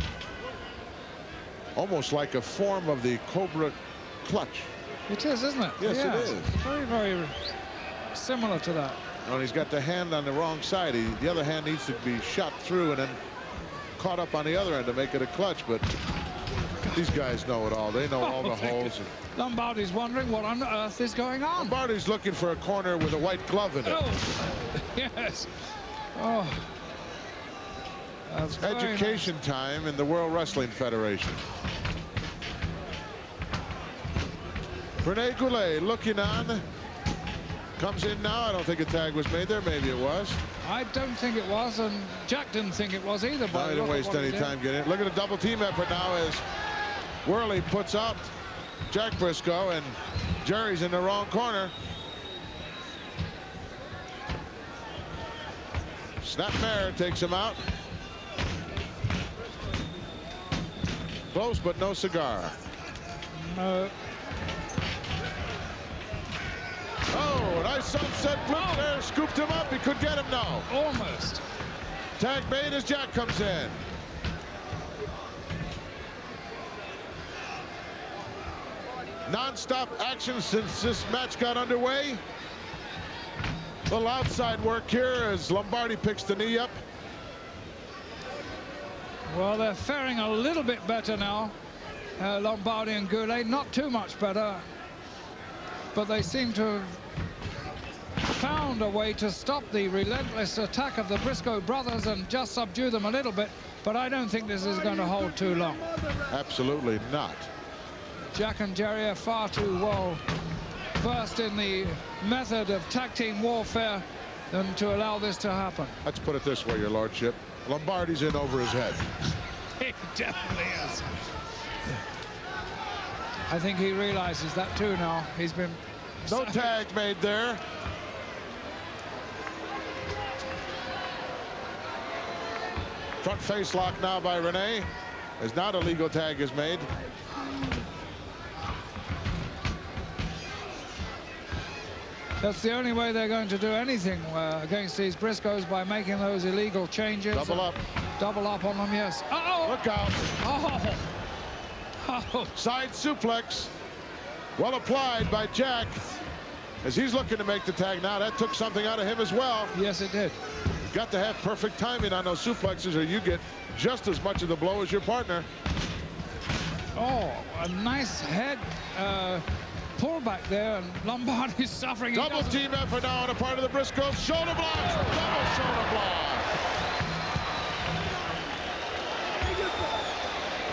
almost like a form of the Cobra clutch. It is, isn't it? Yes, yeah, it is. Very, very similar to that. And he's got the hand on the wrong side. The other hand needs to be shot through and then caught up on the other end to make it a clutch. But these guys know it all. They know all the holes. Lombardi's wondering what on earth is going on. Lombardi's looking for a corner with a white glove in it. Oh, yes. Oh. That's Education time in the World Wrestling Federation. Rene Goulet looking on. Comes in now. I don't think a tag was made there. Maybe it was. I don't think it was, and Jack didn't think it was either. No, he didn't waste any time getting in. Look at the double team effort now as Worley puts out Jack Briscoe, and Jerry's in the wrong corner. Snapmare takes him out. Close, but no cigar. No. Oh, nice sunset flip there. Scooped him up. He could get him now. Almost. Tag made as Jack comes in. Non-stop action since this match got underway. A little outside work here as Lombardi picks the knee up. Well, they're faring a little bit better now, Lombardi and Goulet. Not too much better, but they seem to have found a way to stop the relentless attack of the Briscoe brothers and just subdue them a little bit. But I don't think this is going to hold too long. Absolutely not. Jack and Jerry are far too well versed in the method of tag team warfare than to allow this to happen. Let's put it this way, your lordship. Lombardi's in over his head. He definitely is. I think he realizes that too now. He's been... No tag made there. Front face lock now by Rene. As not a legal tag is made. That's the only way they're going to do anything against these Briscoes, by making those illegal changes. Double up. Double up on them, yes. Uh-oh! Look out. Oh! Oh! Side suplex. Well applied by Jack. As he's looking to make the tag now, that took something out of him as well. Yes, it did. Got to have perfect timing on those suplexes or you get just as much of the blow as your partner. Oh, a nice head pullback there, and Lombardi's suffering. Double team effort now on the part of the Briscoes. Shoulder blocks. Double shoulder block.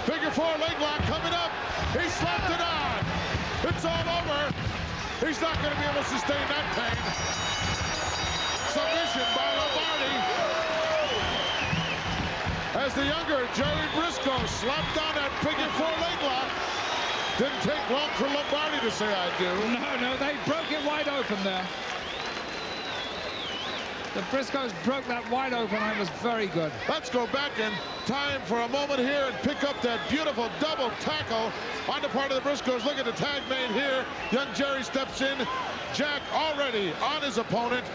Figure four leg lock coming up. He slapped it on. It's all over. He's not going to be able to sustain that pain. Submission by Lombardi. As the younger Jerry Briscoe slapped down that figure four leg lock. Didn't take long for Lombardi to say I do. No, they broke it wide open there. The Briscoes broke that wide open. That was very good. Let's go back in time for a moment here and pick up that beautiful double tackle on the part of the Briscoes. Look at the tag made here. Young Jerry steps in. Jack already on his opponent.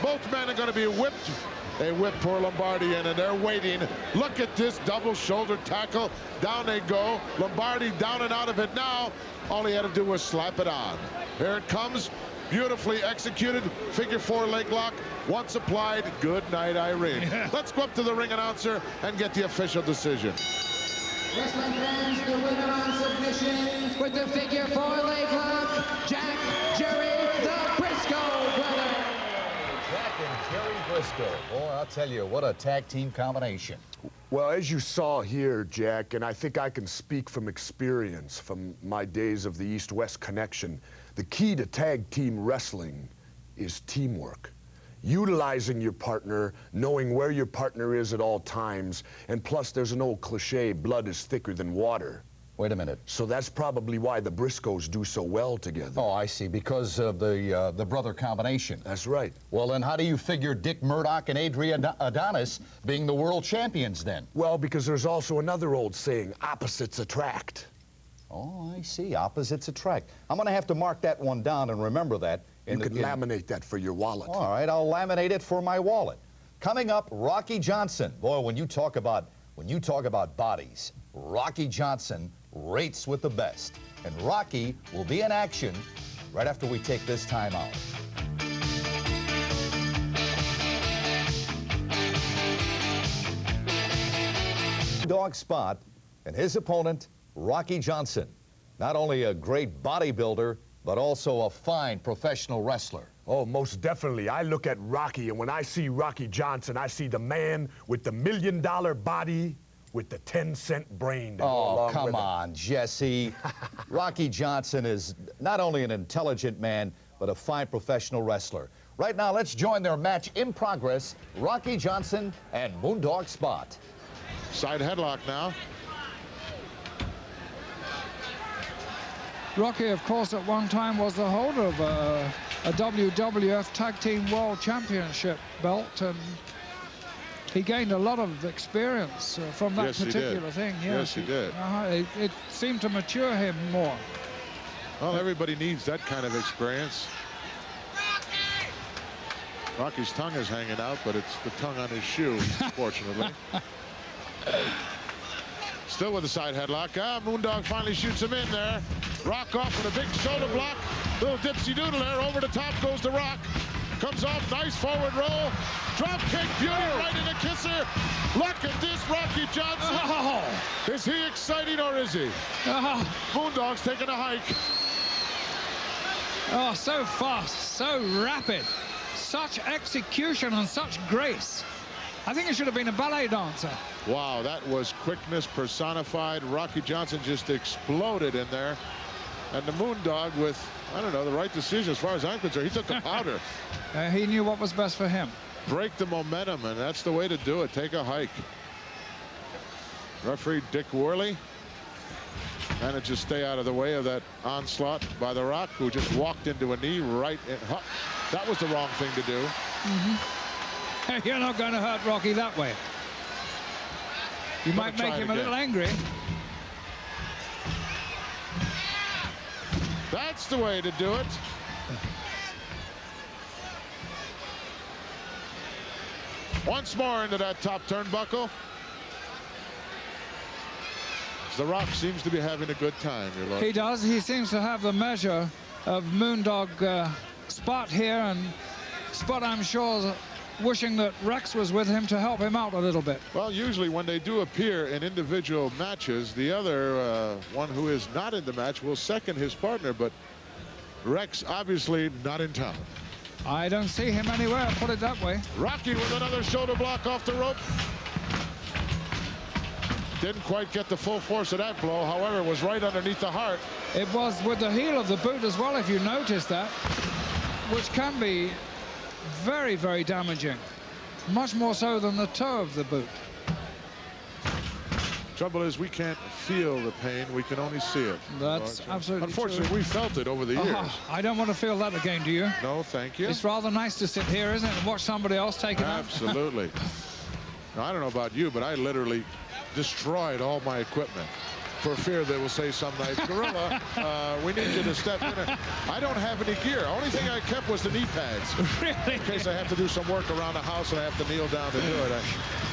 Both men are going to be whipped. They whip poor Lombardi in, and they're waiting. Look at this double shoulder tackle. Down they go. Lombardi down and out of it now. All he had to do was slap it on. Here it comes. Beautifully executed. Figure four leg lock. Once applied. Good night, Irene. Yeah. Let's go up to the ring announcer and get the official decision. Wrestling fans, the winner on submission with the figure four leg lock, Jack, Jerry, the Briscoe brothers. Jack and Jerry Briscoe. Boy, I'll tell you, what a tag team combination. Well, as you saw here, Jack, and I think I can speak from experience from my days of the East-West connection, the key to tag team wrestling is teamwork. Utilizing your partner, knowing where your partner is at all times, and plus there's an old cliche, blood is thicker than water. Wait a minute. So that's probably why the Briscoes do so well together. Oh, I see, because of the brother combination. That's right. Well, then how do you figure Dick Murdoch and Adrian Adonis being the world champions then? Well, because there's also another old saying, opposites attract. Oh, I see. Opposites attract. I'm going to have to mark that one down and remember that. You can laminate that for your wallet. All right, I'll laminate it for my wallet. Coming up, Rocky Johnson. Boy, when you talk about bodies, Rocky Johnson rates with the best. And Rocky will be in action right after we take this time out. Dog Spot and his opponent, Rocky Johnson. Not only a great bodybuilder, but also a fine professional wrestler. Oh, most definitely. I look at Rocky, and when I see Rocky Johnson, I see the man with the $1 million body with the 10-cent brain to go along come with it. on, Jesse. Rocky Johnson is not only an intelligent man, but a fine professional wrestler. Right now, let's join their match in progress, Rocky Johnson and Moondog Spot. Side headlock now. Rocky, of course, at one time was the holder of a WWF Tag Team World Championship belt, and he gained a lot of experience from that particular thing. Yes, he did. It seemed to mature him more. Well, everybody needs that kind of experience. Rocky's tongue is hanging out, but it's the tongue on his shoe, fortunately. Still with the side headlock. Moondog finally shoots him in there. Rock off with a big shoulder block. Little dipsy doodle there. Over the top goes the Rock. Comes off, nice forward roll. Drop kick, beauty, right in the kisser. Look at this, Rocky Johnson. Oh. Is he exciting or is he? Moondog's taking a hike. Oh, so fast, so rapid. Such execution and such grace. I think it should have been a ballet dancer. Wow, that was quickness personified. Rocky Johnson just exploded in there. And the Moondog with, I don't know, the right decision as far as I'm concerned. He took the powder. He knew what was best for him. Break the momentum, and that's the way to do it. Take a hike. Referee Dick Worley managed to stay out of the way of that onslaught by the Rock, who just walked into a knee right in. That was the wrong thing to do. You're not going to hurt Rocky that way. You might make him a little angry. That's the way to do it. Once more into that top turnbuckle. The Rock seems to be having a good time. He does. He seems to have the measure of Moondog Spot here, and Spot, I'm sure, wishing that Rex was with him to help him out a little bit. Well, usually when they do appear in individual matches, the other one who is not in the match will second his partner, but Rex obviously not in town. I don't see him anywhere, put it that way. Rocky with another shoulder block off the rope. Didn't quite get the full force of that blow, however, it was right underneath the heart. It was with the heel of the boot as well, if you notice that, which can be very, very damaging. Much more so than the toe of the boot. Trouble is, we can't feel the pain, we can only see it. That's absolutely unfortunately true. We felt it over the years. I don't want to feel that again, do you? No, thank you. It's rather nice to sit here, isn't it, and watch somebody else take it out? Absolutely. Now, I don't know about you, but I literally destroyed all my equipment for fear they will say some night, Gorilla, we need you to step in. I don't have any gear. Only thing I kept was the knee pads. Really? In case I have to do some work around the house and I have to kneel down to do it.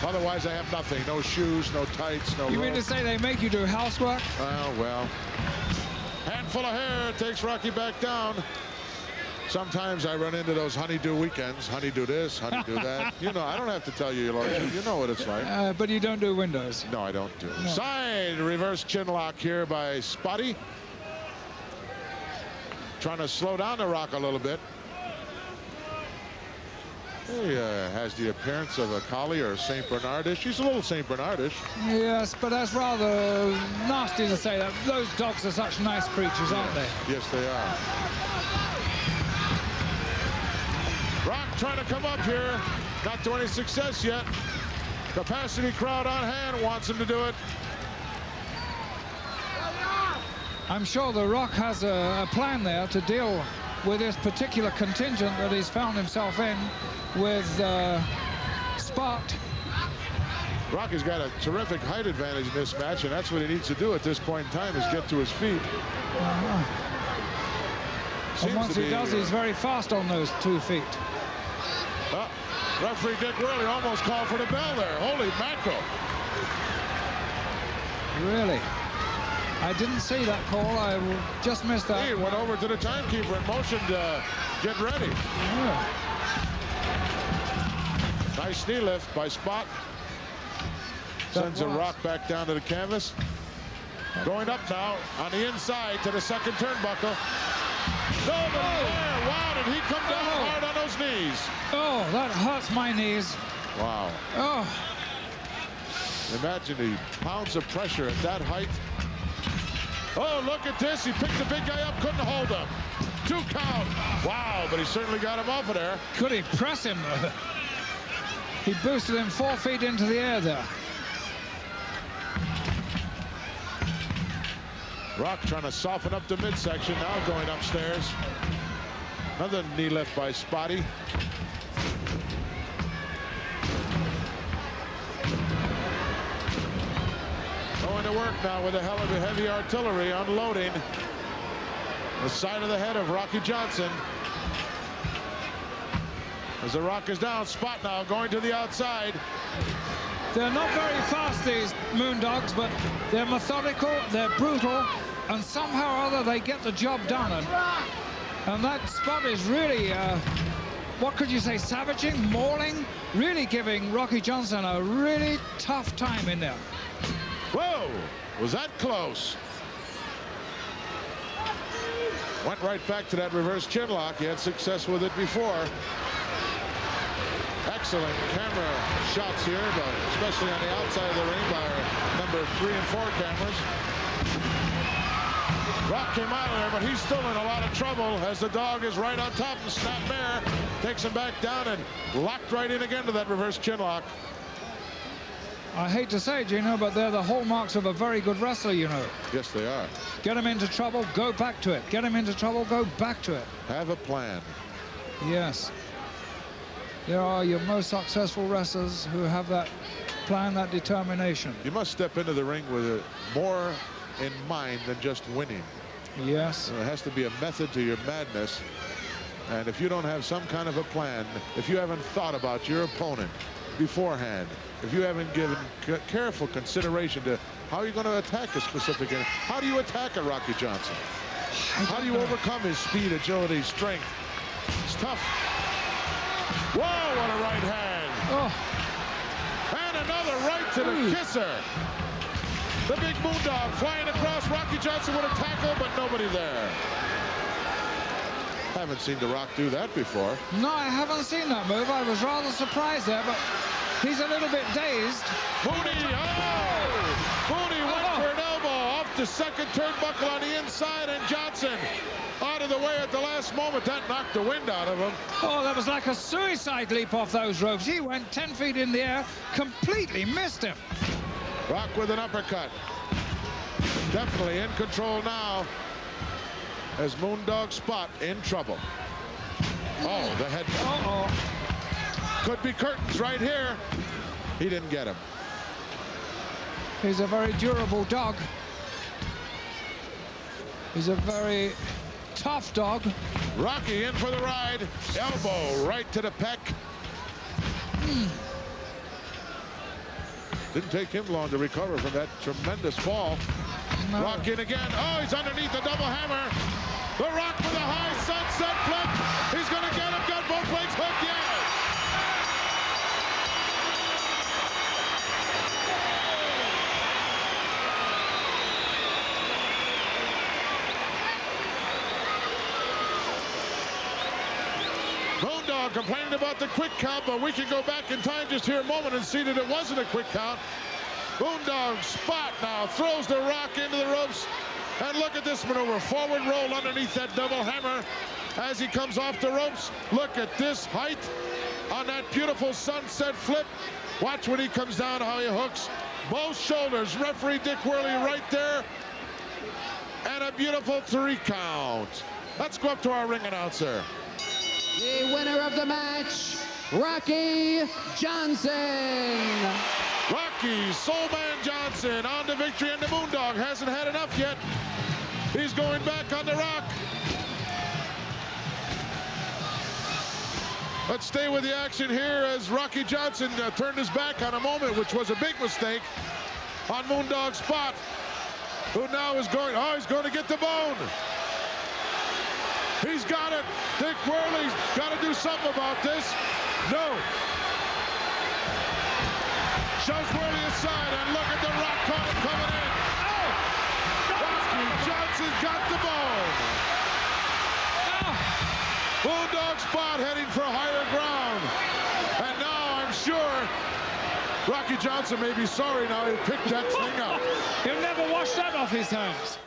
Otherwise, I have nothing. No shoes, no tights, no You rope. mean to say they make you do housework? Well. Handful of hair takes Rocky back down. Sometimes I run into those honeydew weekends. Honeydew this, honeydew that. You know, I don't have to tell you, Your Lordship. You know what it's like. But you don't do windows. No, I don't do. No. Side reverse chin lock here by Spotty. Trying to slow down the Rock a little bit. He has the appearance of a collie or a St. Bernardish. He's a little St. Bernardish. Yes, but that's rather nasty to say that. Those dogs are such nice creatures, aren't they? Yes, they are. Rock trying to come up here. Not to any success yet. Capacity crowd on hand wants him to do it. I'm sure The Rock has a plan there to deal with this particular contingent that he's found himself in with Spot Rocky's got a terrific height advantage in this match, and that's what he needs to do at this point in time, is get to his feet. And once he does, he's very fast on those 2 feet. Referee Dick Worley almost called for the bell there. Holy mackerel. Really? I didn't see that call. I just missed that. He went over to the timekeeper and motioned, get ready. Yeah. Nice knee lift by Spot. Sends a Rock back down to the canvas. Going up now on the inside to the second turnbuckle. Nobody there. Wow, did he come down hard on those knees? Oh, that hurts my knees. Wow. Oh. Imagine the pounds of pressure at that height. Oh, look at this. He picked the big guy up, couldn't hold him. 2 count. Wow, but he certainly got him off of there. Could he press him? He boosted him 4 feet into the air there. Rock trying to soften up the midsection, now going upstairs. Another knee lift by Spotty. Going to work now with a hell of a heavy artillery, unloading the side of the head of Rocky Johnson. As the Rock is down, Spot now going to the outside. They're not very fast, these Moondogs, but they're methodical, they're brutal, and somehow or other they get the job done. And that Spot is really, what could you say, savaging, mauling, really giving Rocky Johnson a really tough time in there. Whoa, was that close? Went right back to that reverse chin lock. He had success with it before. Excellent camera shots here, but especially on the outside of the ring by number 3 and 4 cameras. Rock came out of there, but he's still in a lot of trouble as the dog is right on top of Snapmare. Takes him back down and locked right in again to that reverse chin lock. I hate to say it, Gino, but they're the hallmarks of a very good wrestler, you know. Yes, they are. Get him into trouble, go back to it. Get him into trouble, go back to it. Have a plan. Yes. There are your most successful wrestlers who have that plan, that determination. You must step into the ring with more in mind than just winning. Yes. There has to be a method to your madness. And if you don't have some kind of a plan, if you haven't thought about your opponent beforehand, if you haven't given careful consideration to how you're going to attack a specific, how do you attack a Rocky Johnson? How do you overcome his speed, agility, strength? It's tough. Whoa, what a right hand. Oh. And another right to the kisser. The big Moondog flying across. Rocky Johnson with a tackle, but nobody there. Haven't seen The Rock do that before. No, I haven't seen that move. I was rather surprised there, but he's a little bit dazed. Mooney, Mooney went for an elbow off the second turnbuckle on the inside, and Johnson out of the way at the last moment. That knocked the wind out of him. Oh, that was like a suicide leap off those ropes. He went 10 feet in the air, completely missed him. Rock with an uppercut. Definitely in control now as Moondog Spot in trouble. Oh, the head. Uh-oh. Could be curtains right here. He didn't get him. He's a very durable dog. He's a very tough dog. Rocky in for the ride. Elbow right to the pec. Didn't take him long to recover from that tremendous fall. No. Rock in again. Oh, he's underneath the double hammer. The Rock with a high sunset flip. He's going to get him. Got both legs hooked. Yes. Moondog complaining about the quick count, but we can go back in time just here a moment and see that it wasn't a quick count. Moondog Spot now throws the Rock into the ropes. And look at this maneuver. Forward roll underneath that double hammer as he comes off the ropes. Look at this height on that beautiful sunset flip. Watch when he comes down, how he hooks both shoulders. Referee Dick Worley right there. And a beautiful 3 count. Let's go up to our ring announcer. The winner of the match, Rocky Johnson. Rock Rocky Soulman Johnson on to victory, and the Moondog hasn't had enough yet. He's going back on the rock. Let's stay with the action here as Rocky Johnson turned his back on a moment, which was a big mistake, on Moondog Spot, who now is going, oh, he's going to get the bone. He's got it. Dick Worley's got to do something about this. No. Shoves Worley aside, and look at the rock column coming in. Oh! Rocky Johnson's got the bone. Moondog Spot heading for higher ground. And now I'm sure Rocky Johnson may be sorry now he picked that thing up. He'll never wash that off his hands.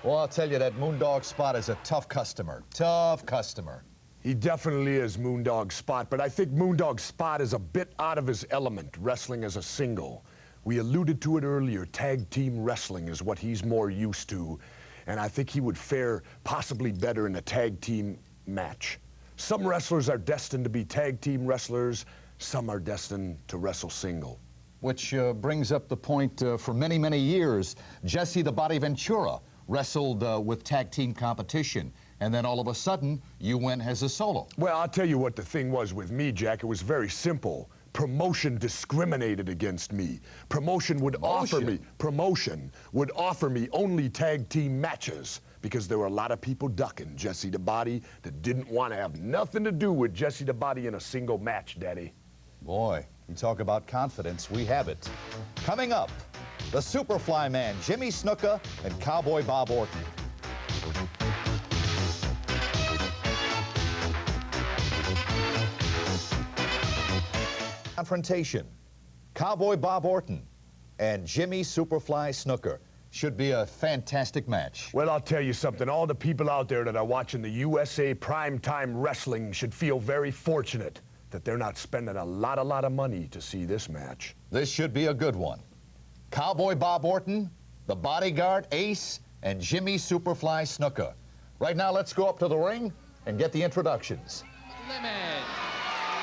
Well, I'll tell you, that Moondog Spot is a tough customer. Tough customer. He definitely is Moondog Spot, but I think Moondog Spot is a bit out of his element, wrestling as a single. We alluded to it earlier, tag team wrestling is what he's more used to, and I think he would fare possibly better in a tag team match. Some wrestlers are destined to be tag team wrestlers, some are destined to wrestle single. Which brings up the point, for many, many years, Jesse the Body Ventura wrestled with tag team competition, and then all of a sudden, you went as a solo. Well, I'll tell you what the thing was with me, Jack. It was very simple. Promotion discriminated against me. Promotion would offer me only tag team matches because there were a lot of people ducking Jesse the Body that didn't want to have nothing to do with Jesse the Body in a single match, Daddy. Boy, you talk about confidence, we have it. Coming up, the Superfly Man, Jimmy Snuka, and Cowboy Bob Orton. Confrontation, Cowboy Bob Orton and Jimmy Superfly Snuka. Should be a fantastic match. Well, I'll tell you something. All the people out there that are watching the USA Primetime Wrestling should feel very fortunate that they're not spending a lot of money to see this match. This should be a good one. Cowboy Bob Orton, the Bodyguard Ace, and Jimmy Superfly Snuka. Right now, let's go up to the ring and get the introductions. Limit.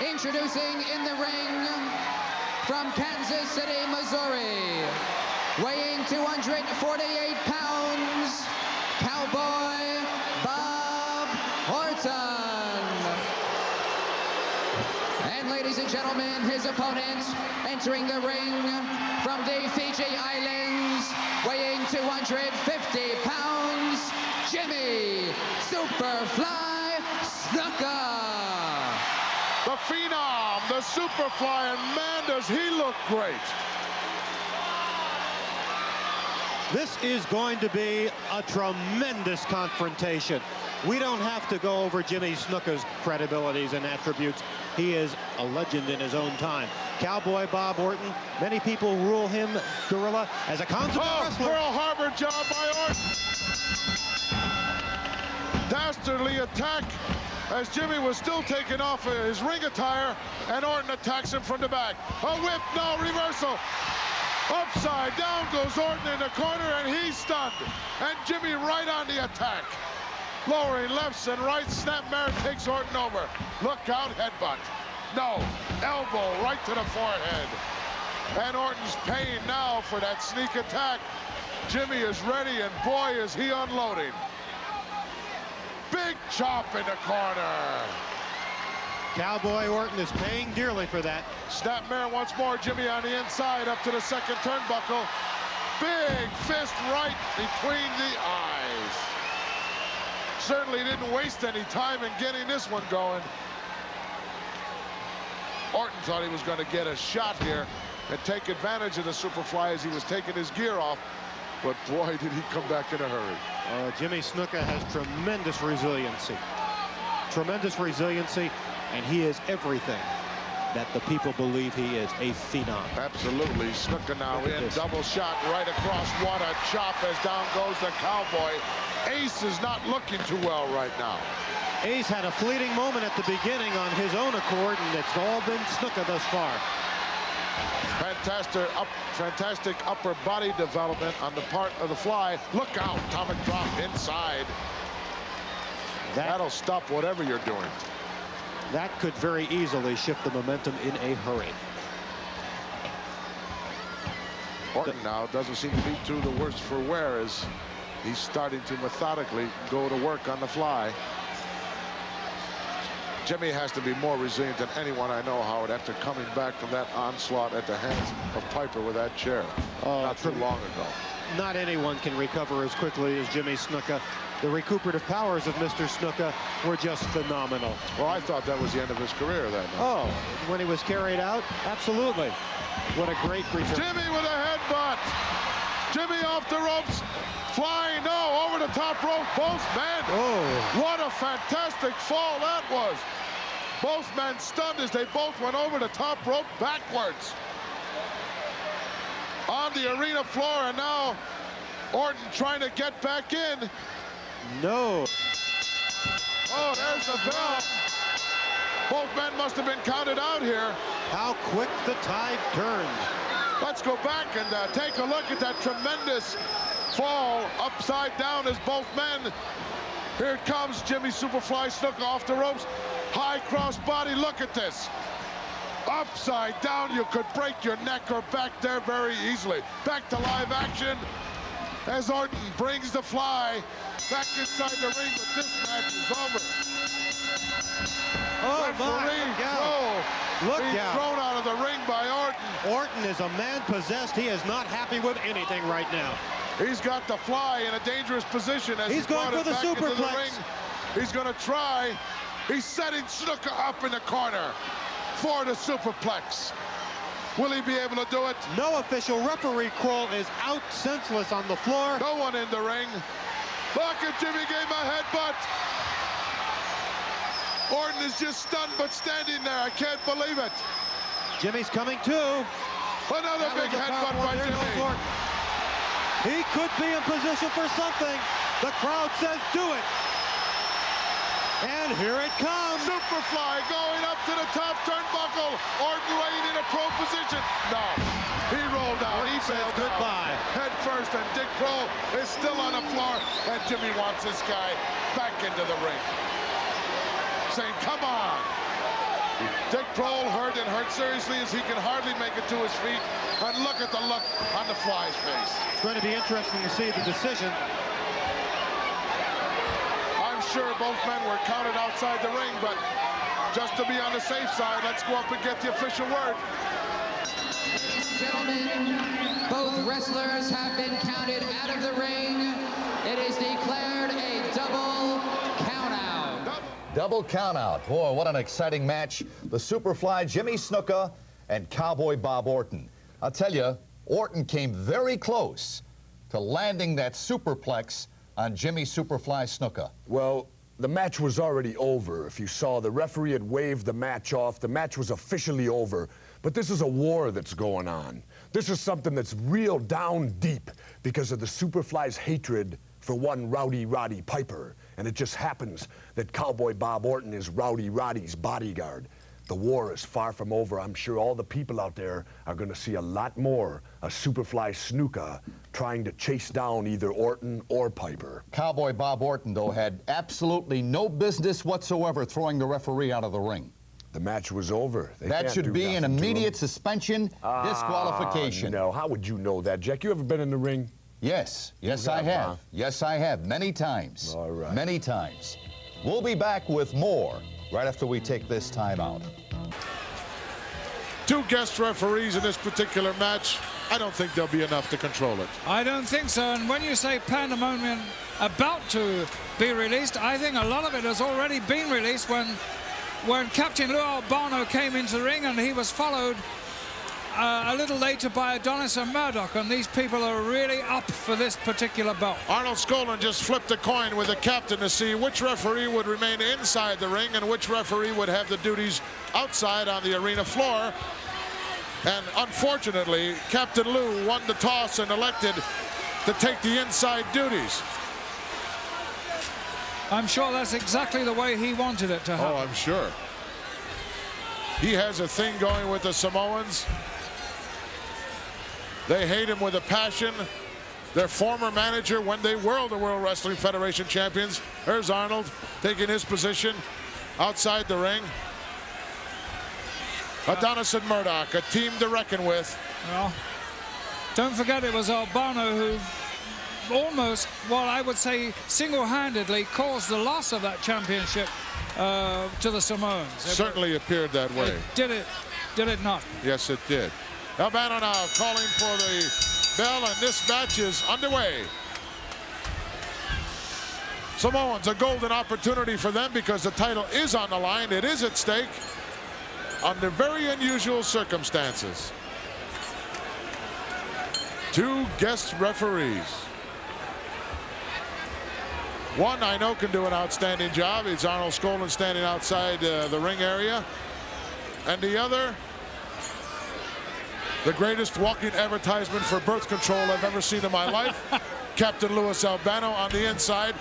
Introducing in the ring from Kansas City, Missouri, weighing 248 pounds, Cowboy Bob Orton. And ladies and gentlemen, his opponent entering the ring from the Fiji Islands, weighing 250 pounds, Jimmy Superfly Snuka. The Phenom, the Superfly, and man, does he look great. This is going to be a tremendous confrontation. We don't have to go over Jimmy Snuka's credibilities and attributes. He is a legend in his own time. Cowboy Bob Orton, many people rule him, Gorilla, as a consummate wrestler. Pearl Harbor job by Orton. Dastardly attack as Jimmy was still taking off his ring attire, and Orton attacks him from the back. A whip, no, reversal. Upside down goes Orton in the corner, and he's stunned. And Jimmy right on the attack. Lowering lefts and rights, Snapmare takes Orton over. Look out, headbutt. No, elbow right to the forehead. And Orton's paying now for that sneak attack. Jimmy is ready, and boy, is he unloading. Big chop in the corner. Cowboy Orton is paying dearly for that. Snapmare once more, Jimmy on the inside, up to the second turnbuckle. Big fist right between the eyes. Certainly didn't waste any time in getting this one going. Orton thought he was going to get a shot here and take advantage of the Superfly as he was taking his gear off. But boy, did he come back in a hurry. Jimmy Snuka has tremendous resiliency. Tremendous resiliency, and he is everything that the people believe he is, a phenom. Absolutely. Snuka now in, double shot right across. What a chop as down goes the Cowboy. Ace is not looking too well right now. Ace had a fleeting moment at the beginning on his own accord, and it's all been Snuka thus far. Fantastic upper body development on the part of the Fly. Look out, atomic drop inside. That'll stop whatever you're doing. That could very easily shift the momentum in a hurry. Orton now doesn't seem to be too the worse for wear as he's starting to methodically go to work on the fly. Jimmy has to be more resilient than anyone I know, Howard, after coming back from that onslaught at the hands of Piper with that chair not too long ago. Not anyone can recover as quickly as Jimmy Snuka. The recuperative powers of Mr. Snuka were just phenomenal. Well, I thought that was the end of his career then. Oh, when he was carried out? Absolutely. What a great return. Jimmy with a headbutt. Jimmy off the ropes. Flying, no, over the top rope. Both men. Oh. What a fantastic fall that was. Both men stunned as they both went over the top rope backwards. On the arena floor, and now Orton trying to get back in. No. Oh, there's the bell. Both men must have been counted out here. How quick the tide turned. Let's go back and take a look at that tremendous fall upside down as both men. Here it comes, Jimmy Superfly Snuka off the ropes. High cross body, look at this. Upside down, you could break your neck or back there very easily. Back to live action as Orton brings the fly back inside the ring, but this match is over. Oh, Referee being thrown out of the ring by Orton. Orton is a man possessed. He is not happy with anything right now. He's got the fly in a dangerous position as he's going for the superplex. He's going to try. He's setting Snuka up in the corner for the superplex. Will he be able to do it? No official. Referee Kroll is out senseless on the floor. No one in the ring. Look at Jimmy gave a headbutt. Orton is just stunned but standing there. I can't believe it. Jimmy's coming too. Another big headbutt by Jimmy. He could be in position for something. The crowd says do it. And here it comes. Superfly going up to the top turnbuckle. Orton laying in a pro position. No, he rolled out. He said goodbye. Head first, and Dick Kroll is still on the floor. And Jimmy wants this guy back into the ring. Saying, come on. Dick Kroll hurt and hurt seriously as he can hardly make it to his feet. And look at the look on the Fly's face. It's going to be interesting to see the decision. I'm sure both men were counted outside the ring, but just to be on the safe side, let's go up and get the official word. Gentlemen, both wrestlers have been counted out of the ring. It is declared a double countout. Double countout. Boy, what an exciting match. The Superfly Jimmy Snuka and Cowboy Bob Orton. I'll tell you, Orton came very close to landing that superplex on Jimmy Superfly Snuka. Well, the match was already over. If you saw, the referee had waved the match off. The match was officially over. But this is a war that's going on. This is something that's real down deep because of the Superfly's hatred for one Rowdy Roddy Piper. And it just happens that Cowboy Bob Orton is Rowdy Roddy's bodyguard. The war is far from over. I'm sure all the people out there are going to see a lot more of Superfly Snuka trying to chase down either Orton or Piper. Cowboy Bob Orton, though, had absolutely no business whatsoever throwing the referee out of the ring. The match was over. That should be an immediate suspension, disqualification. No, how would you know that, Jack? You ever been in the ring? Yes, I have. Huh? Yes, I have. Many times. All right. Many times. We'll be back with more right after we take this time out. Two guest referees in this particular match. I don't think there'll be enough to control it. I don't think so. And when you say pandemonium about to be released, I think a lot of it has already been released when Captain Lou Albano came into the ring, and he was followed a little later by Adonis and Murdoch, and these people are really up for this particular belt. Arnold Skolin just flipped a coin with the captain to see which referee would remain inside the ring and which referee would have the duties outside on the arena floor. And unfortunately, Captain Lou won the toss and elected to take the inside duties. I'm sure that's exactly the way he wanted it to happen. Oh, I'm sure. He has a thing going with the Samoans. They hate him with a passion. Their former manager, when they were the World Wrestling Federation champions, there's Arnold taking his position outside the ring. Adonis and Murdoch, a team to reckon with. Well, Don't forget it was Albano who almost, well, I would say single-handedly caused the loss of that championship to the Samoans. Certainly appeared that way. Did it not? Yes, it did. Albano now calling for the bell, and this match is underway. Samoans, a golden opportunity for them because the title is on the line. It is at stake under very unusual circumstances. Two guest referees. One I know can do an outstanding job. It's Arnold Skolin standing outside the ring area. And the other, the greatest walking advertisement for birth control I've ever seen in my life, Captain Louis Albano on the inside.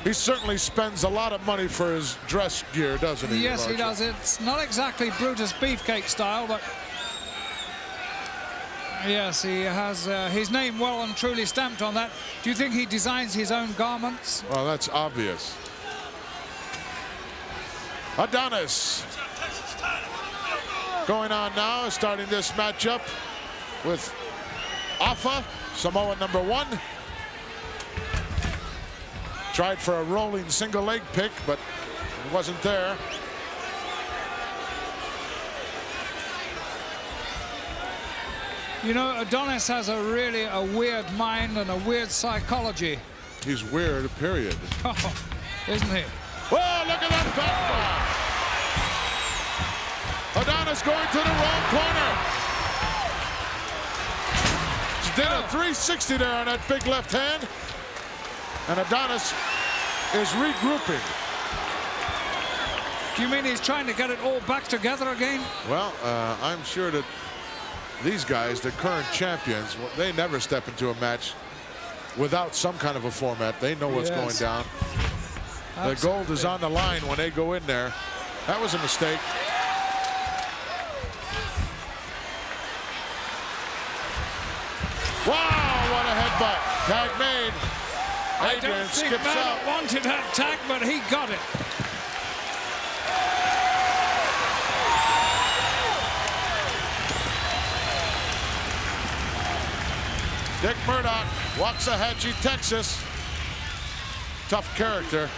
He certainly spends a lot of money for his dress gear, doesn't he? Yes, he does. It's not exactly Brutus Beefcake style, but yes, he has his name well and truly stamped on that. Do you think he designs his own garments? Well, that's obvious. Adonis going on now, starting this matchup with Afa, Samoan number 1. Tried for a rolling single leg pick, but it wasn't there. You know, Adonis has a really weird mind and a weird psychology. He's weird, period. Oh, isn't he? Oh, look at that backflip. Adonis going to the wrong corner. Did a 360 there on that big left hand. And Adonis is regrouping. Do you mean he's trying to get it all back together again? Well, I'm sure that these guys, the current champions, they never step into a match without some kind of a format. They know what's going down. Absolutely. The gold is on the line when they go in there. That was a mistake. Wow, what a headbutt. Tag made. I don't think Murdoch wanted that tag, but he got it. Dick Murdoch, Waxahachie, Texas. Tough character.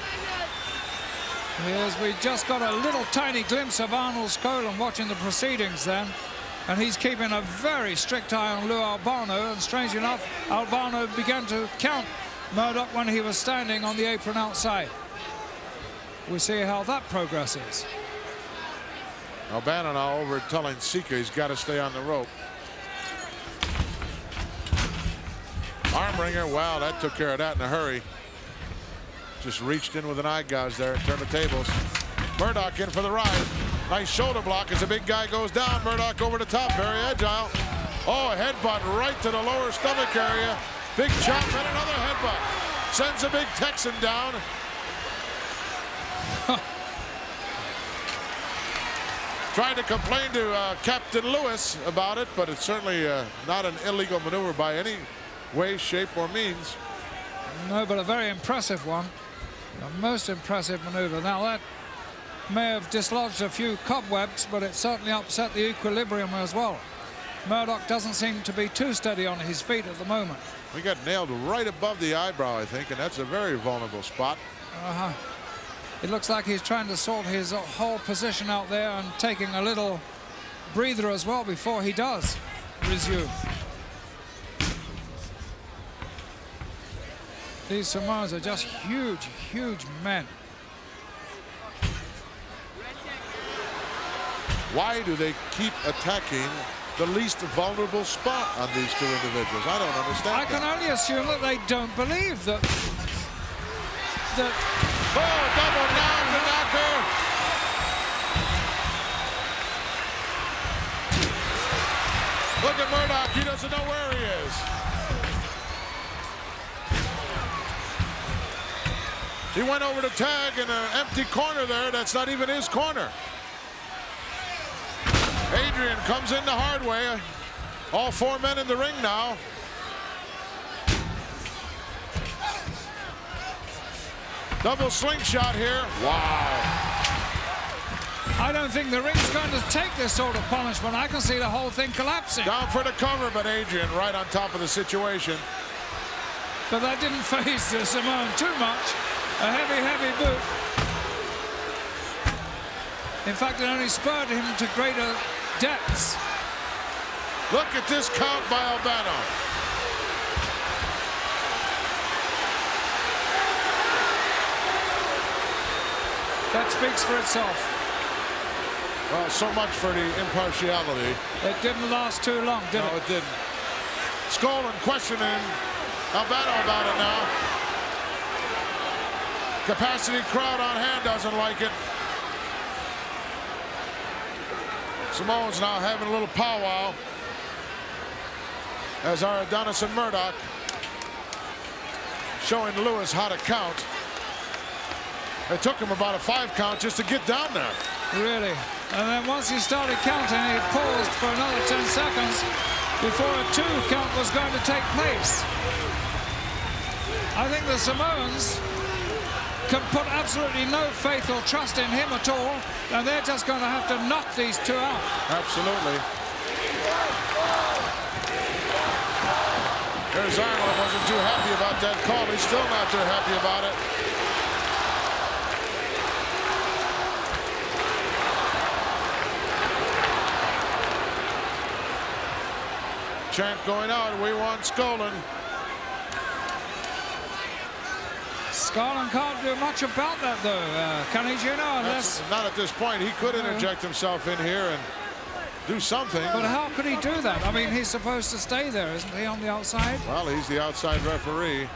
Yes, we just got a little tiny glimpse of Arnold Skolin watching the proceedings then. And he's keeping a very strict eye on Lou Albano. And strange enough, Albano began to count Murdoch when he was standing on the apron outside. We'll see how that progresses. Albano now over telling Sika he's got to stay on the rope. Arm wringer, wow, that took care of that in a hurry. Just reached in with an eye gouge there and turned the tables. Murdoch in for the ride. Nice shoulder block as the big guy goes down. Murdoch over the top, very agile. Oh, a headbutt right to the lower stomach area. Big chop and another headbutt. Sends a big Texan down. Trying to complain to Captain Lewis about it, but it's certainly not an illegal maneuver by any way, shape, or means. No, but a very impressive one. A most impressive maneuver. Now, that may have dislodged a few cobwebs, but it certainly upset the equilibrium as well. Murdoch doesn't seem to be too steady on his feet at the moment. We got nailed right above the eyebrow, I think, and that's a very vulnerable spot. It looks like he's trying to sort his whole position out there and taking a little breather as well before he does resume. These Samoans are just huge, huge men. Why do they keep attacking the least vulnerable spot on these two individuals? I don't understand. I can only assume that they don't believe that. Oh, double down the knocker. Look at Murdoch. He doesn't know where he is. He went over to tag in an empty corner there. That's not even his corner. Adrian comes in the hard way. All four men in the ring now. Double slingshot here. Wow. I don't think the ring's going to take this sort of punishment. I can see the whole thing collapsing. Down for the cover, but Adrian right on top of the situation. But that didn't faze Simone too much. A heavy, heavy boot. In fact, it only spurred him to greater depths. Look at this count by Albano. That speaks for itself. Well, so much for the impartiality. It didn't last too long, did it? No, it didn't. Skolin questioning Albano about it now. Capacity crowd on hand doesn't like it. Samoans now having a little powwow, as are Adonis and Murdoch, showing Lewis how to count. It took him about a 5 count just to get down there. Really? And then once he started counting, he paused for another 10 seconds before a 2 count was going to take place. I think the Samoans can put absolutely no faith or trust in him at all, and they're just going to have to knock these 2 out. Absolutely. There's Arnold. Wasn't too happy about that call. He's still not too happy about it. Chant going out. We want Skolin. Skolin can't do much about that, though, can he, Gino? Unless... Not at this point. He could interject himself in here and do something. But how could he do that? I mean, he's supposed to stay there, isn't he, on the outside? Well, he's the outside referee,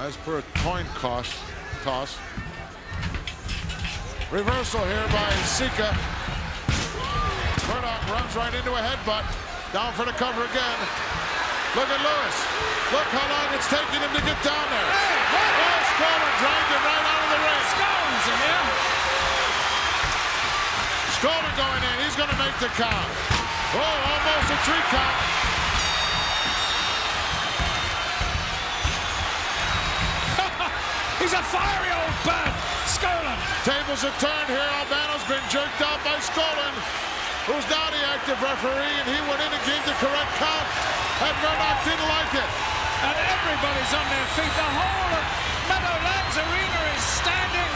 as per a coin toss. Reversal here by Sika. Murdoch runs right into a headbutt. Down for the cover again. Look at Lewis. Look how long it's taking him to get down there. Oh, Skolin dragged him right out of the ring. Skolin's in here. Skolin going in. He's going to make the count. Oh, almost a 3 count. He's a fiery old bird, Skolin. Tables have turned here. Albano's been jerked out by Skolin, who's now the active referee, and he went in and gave the correct count, and Murdoch didn't like it. And everybody's on their feet. The whole of Meadowlands Arena is standing,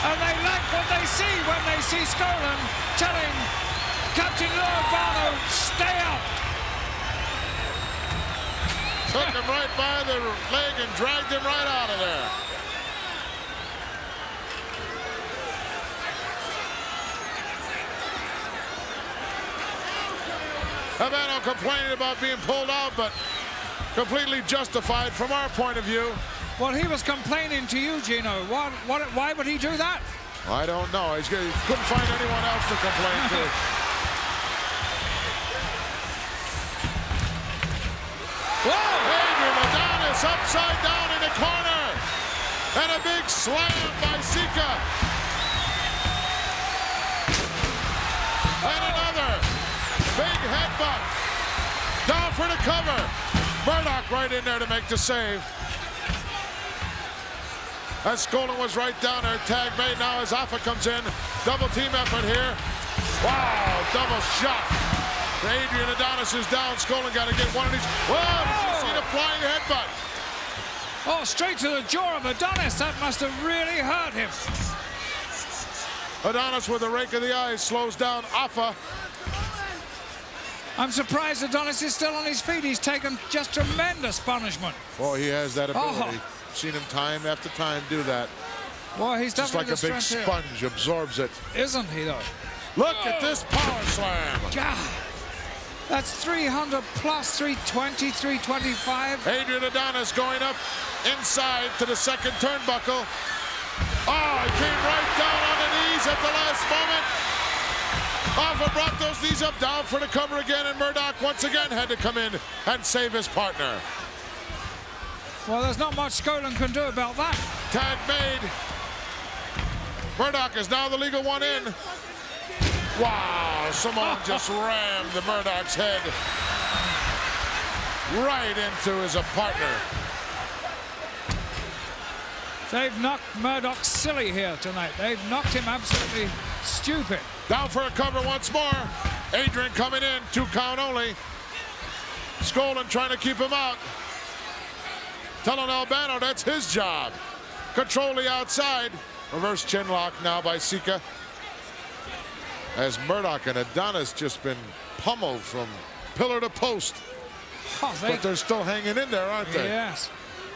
and they like what they see when they see Skolin telling Captain Albano, stay out. Took him right by the leg and dragged him right out of there. Albano complaining about being pulled out, but completely justified from our point of view. Well, he was complaining to you, Gino. Why would he do that? I don't know. He couldn't find anyone else to complain to. Whoa! Adrian Adonis upside down in the corner. And a big slam by Sika. And another big headbutt. Down for the cover. Murdoch right in there to make the save. As Skolin was right down there. Tag made now as Alpha comes in. Double team effort here. Wow, double shot. Adrian Adonis is down. Skolin got to get one of these. Whoa, did you see the flying headbutt? Oh, straight to the jaw of Adonis. That must have really hurt him. Adonis with a rake of the eyes slows down Alpha. I'm surprised Adonis is still on his feet. He's taken just tremendous punishment. Oh, he has that ability. Seen him time after time do that. Well, he's just like a big sponge, absorbs it. Isn't he, though? Look at this power slam. God. That's 300 plus 320, 325. Adrian Adonis going up inside to the second turnbuckle. Oh, he came right down on the knees at the last moment. Alpha brought those knees up, down for the cover again, and Murdoch once again had to come in and save his partner. Well, there's not much Skolin can do about that. Tag made. Murdoch is now the legal one in. Wow, someone just rammed the Murdoch's head right into his partner. They've knocked Murdoch silly here tonight. They've knocked him absolutely Stupid. Down for a cover once more. Adrian coming in, 2 count only. Skolin trying to keep him out. Telling Albano that's his job. Control the outside. Reverse chin lock now by Sika. As Murdoch and Adonis just been pummeled from pillar to post. Oh, But they're still hanging in there, aren't they? Yes.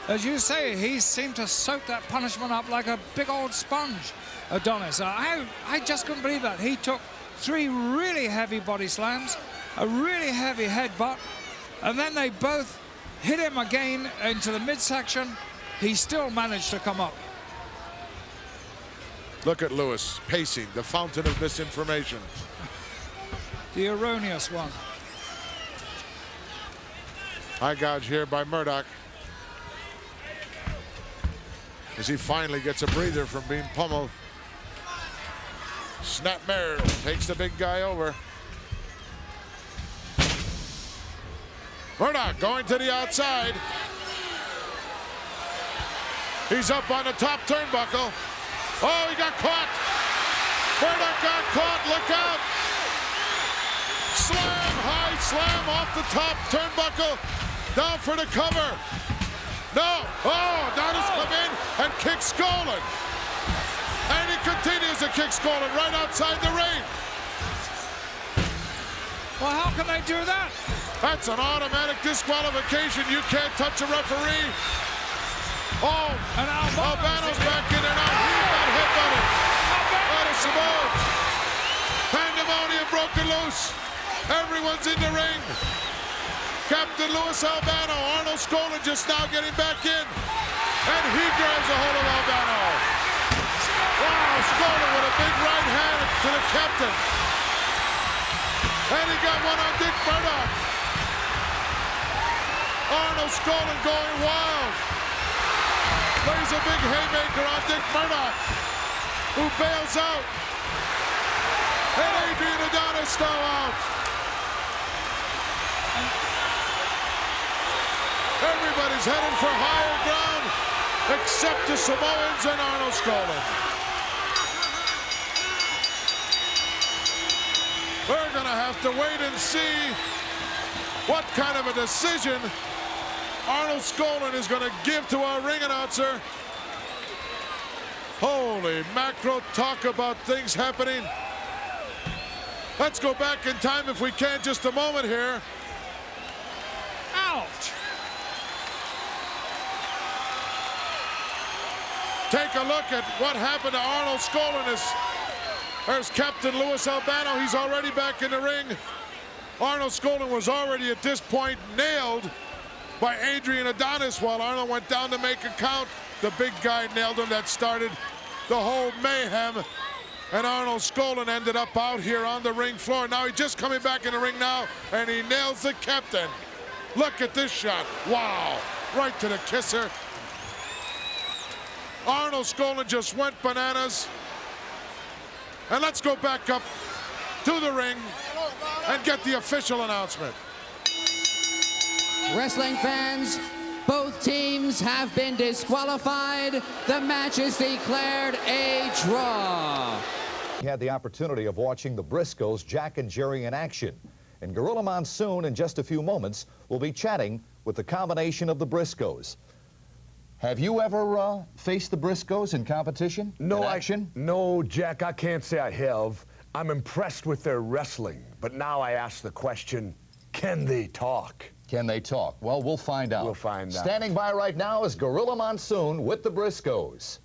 As you say, he seemed to soak that punishment up like a big old sponge, Adonis. I just couldn't believe that. He took 3 really heavy body slams, a really heavy headbutt, and then they both hit him again into the midsection. He still managed to come up. Look at Lewis pacing, the fountain of misinformation. The erroneous one. High gouge here by Murdoch. As he finally gets a breather from being pummeled. Snapmare takes the big guy over. Murdoch going to the outside. He's up on the top turnbuckle. Oh, he got caught. Murdoch got caught. Look out. Slam, high slam off the top turnbuckle. Down for the cover. No. Oh, Adonis come in and kicks Skolin. And he continues to kick Skolin right outside the ring. Well, how can they do that? That's an automatic disqualification. You can't touch a referee. Oh, and Albano's back in there now. He got hit on it. Out of Samoa. Pandemonium broken loose. Everyone's in the ring. Captain Luis Albano. Arnold Skolin just now getting back in. And he grabs a hold of Albano. Wow, Skolin with a big right hand to the captain. And he got one on Dick Murdoch. Arnold Skolin going wild. Lays a big haymaker on Dick Murdoch, who bails out. And Adrian Adonis now out. Everybody's heading for higher ground, except the Samoans and Arnold Skolin. We're gonna have to wait and see what kind of a decision Arnold Skolin is going to give to our ring announcer. Holy mackerel, talk about things happening. Let's go back in time if we can, just a moment here. Ouch! Take a look at what happened to Arnold Skolin. There's Captain Luis Albano. He's already back in the ring. Arnold Skolin was already at this point nailed by Adrian Adonis while Arnold went down to make a count. The big guy nailed him. That started the whole mayhem. And Arnold Skolin ended up out here on the ring floor. Now he's just coming back in the ring now, and he nails the captain. Look at this shot. Wow. Right to the kisser. Arnold Skolin just went bananas. And let's go back up to the ring and get the official announcement. Wrestling fans, both teams have been disqualified. The match is declared a draw. We had the opportunity of watching the Briscoes, Jack and Jerry, in action. And Gorilla Monsoon, in just a few moments, will be chatting with the combination of the Briscoes. Have you ever faced the Briscoes in competition? No, in action? No, Jack, I can't say I have. I'm impressed with their wrestling. But now I ask the question, can they talk? Can they talk? Well, we'll find out. We'll find out. Standing by right now is Gorilla Monsoon with the Briscoes.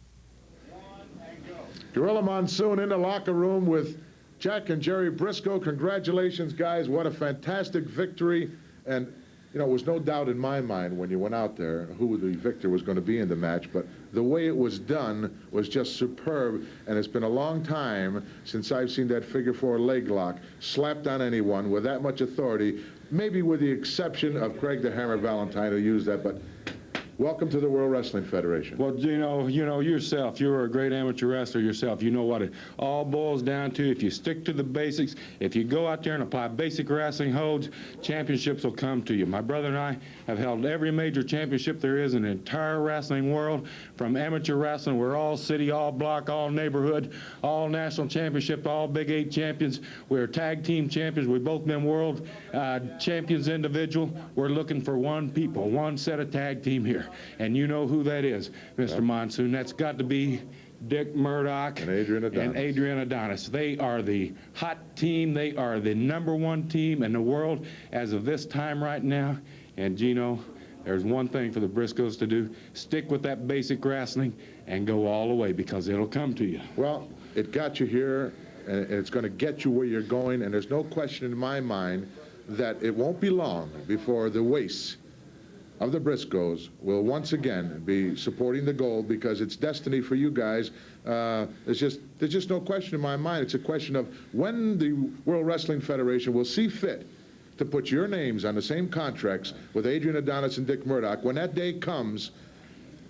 Gorilla Monsoon in the locker room with Jack and Jerry Briscoe. Congratulations, guys. What a fantastic victory. And, you know, it was no doubt in my mind when you went out there who the victor was going to be in the match. But the way it was done was just superb. And it's been a long time since I've seen that figure 4 leg lock slapped on anyone with that much authority. Maybe with the exception of Craig the Hammer Valentine, who used that, but welcome to the World Wrestling Federation. Well, you know yourself, you're a great amateur wrestler yourself. You know what it all boils down to. If you stick to the basics, if you go out there and apply basic wrestling holds, championships will come to you. My brother and I have held every major championship there is in the entire wrestling world. From amateur wrestling, we're all city, all block, all neighborhood, all national championship, all Big 8 champions. We're tag team champions. We've both been world champions individual. We're looking for one people, one set of tag team here. And you know who that is, Mr. Monsoon. That's got to be Dick Murdoch and Adrian Adonis. They are the hot team. They are the #1 team in the world as of this time right now. And Gino, there's one thing for the Briscoes to do. Stick with that basic wrestling and go all the way, because it'll come to you. Well, it got you here, and it's going to get you where you're going, and there's no question in my mind that it won't be long before the Wastes of the Briscoes will once again be supporting the gold, because it's destiny for you guys. There's just no question in my mind. It's a question of when the World Wrestling Federation will see fit to put your names on the same contracts with Adrian Adonis and Dick Murdoch. When that day comes,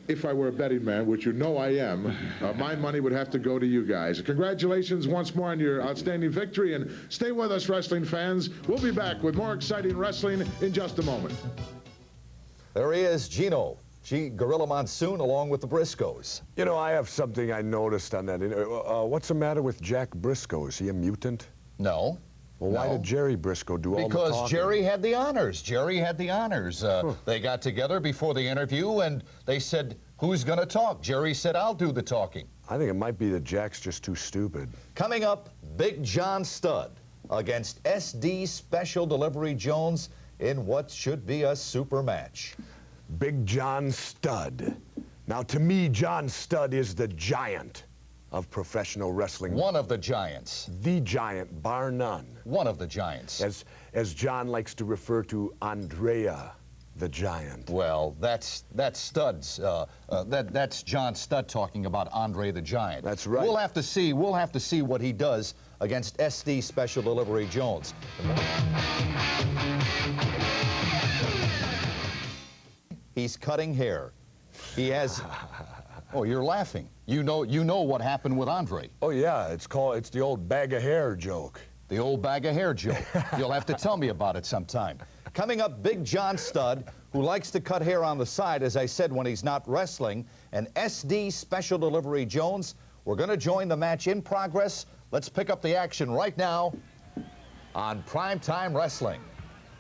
if I were a betting man, which you know I am, my money would have to go to you guys. Congratulations once more on your outstanding victory, and stay with us, wrestling fans. We'll be back with more exciting wrestling in just a moment. There he is, Gino Gorilla Monsoon, along with the Briscoes. You know, I have something I noticed on that. What's the matter with Jack Briscoe? Is he a mutant? No. Well, why did Jerry Briscoe do all the talking? Because Jerry had the honors. Jerry had the honors. They got together before the interview, and they said, who's going to talk? Jerry said, I'll do the talking. I think it might be that Jack's just too stupid. Coming up, Big John Studd against SD Special Delivery Jones in what should be a super match. Big John Studd. Now, to me, John Studd is the giant of professional wrestling. One of the giants. The giant, bar none. One of the giants. As John likes to refer to Andrea, the giant. Well, that's Studd's. That's John Studd talking about Andre the Giant. That's right. We'll have to see what he does against SD Special Delivery Jones. He's cutting hair. He has. Oh, you're laughing. You know what happened with Andre. Oh yeah, it's the old bag of hair joke. The old bag of hair joke. You'll have to tell me about it sometime. Coming up, Big John Studd, who likes to cut hair on the side, as I said, when he's not wrestling, and SD Special Delivery Jones. We're going to join the match in progress. Let's pick up the action right now on Primetime Wrestling.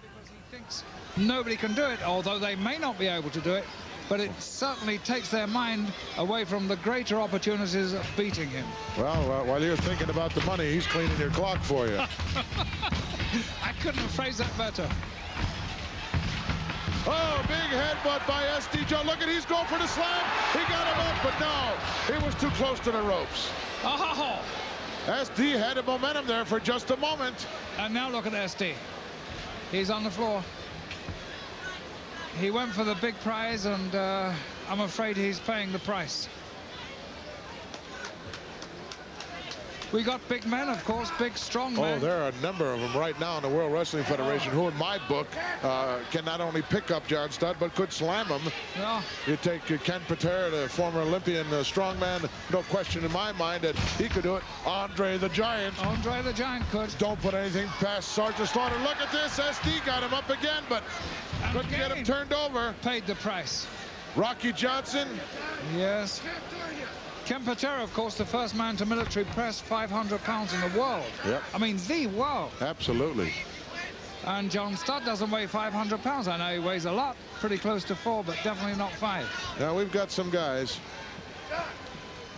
Because he thinks nobody can do it, although they may not be able to do it, but it certainly takes their mind away from the greater opportunities of beating him. Well, while you're thinking about the money, he's cleaning your clock for you. I couldn't have phrased that better. Oh, big headbutt by SD Joe. Look at, he's going for the slam. He got him up, but no, he was too close to the ropes. Oh! SD had a momentum there for just a moment. And now look at SD. He's on the floor. He went for the big prize, and I'm afraid he's paying the price. We got big men, of course, big, strong men. Oh, there are a number of them right now in the World Wrestling Federation who, in my book, can not only pick up John Studd, but could slam him. Yeah. You take Ken Patera, the former Olympian strongman, no question in my mind that he could do it. Andre the Giant. Andre the Giant could. Don't put anything past Sergeant Slaughter. Look at this. SD got him up again, but couldn't get him turned over. Paid the price. Rocky Johnson. Yes. Ken Patera, of course, the first man to military press 500 pounds in the world. Yep. I mean, the world. Absolutely. And John Studd doesn't weigh 500 pounds. I know he weighs a lot, pretty close to 4, but definitely not 5. Now, we've got some guys.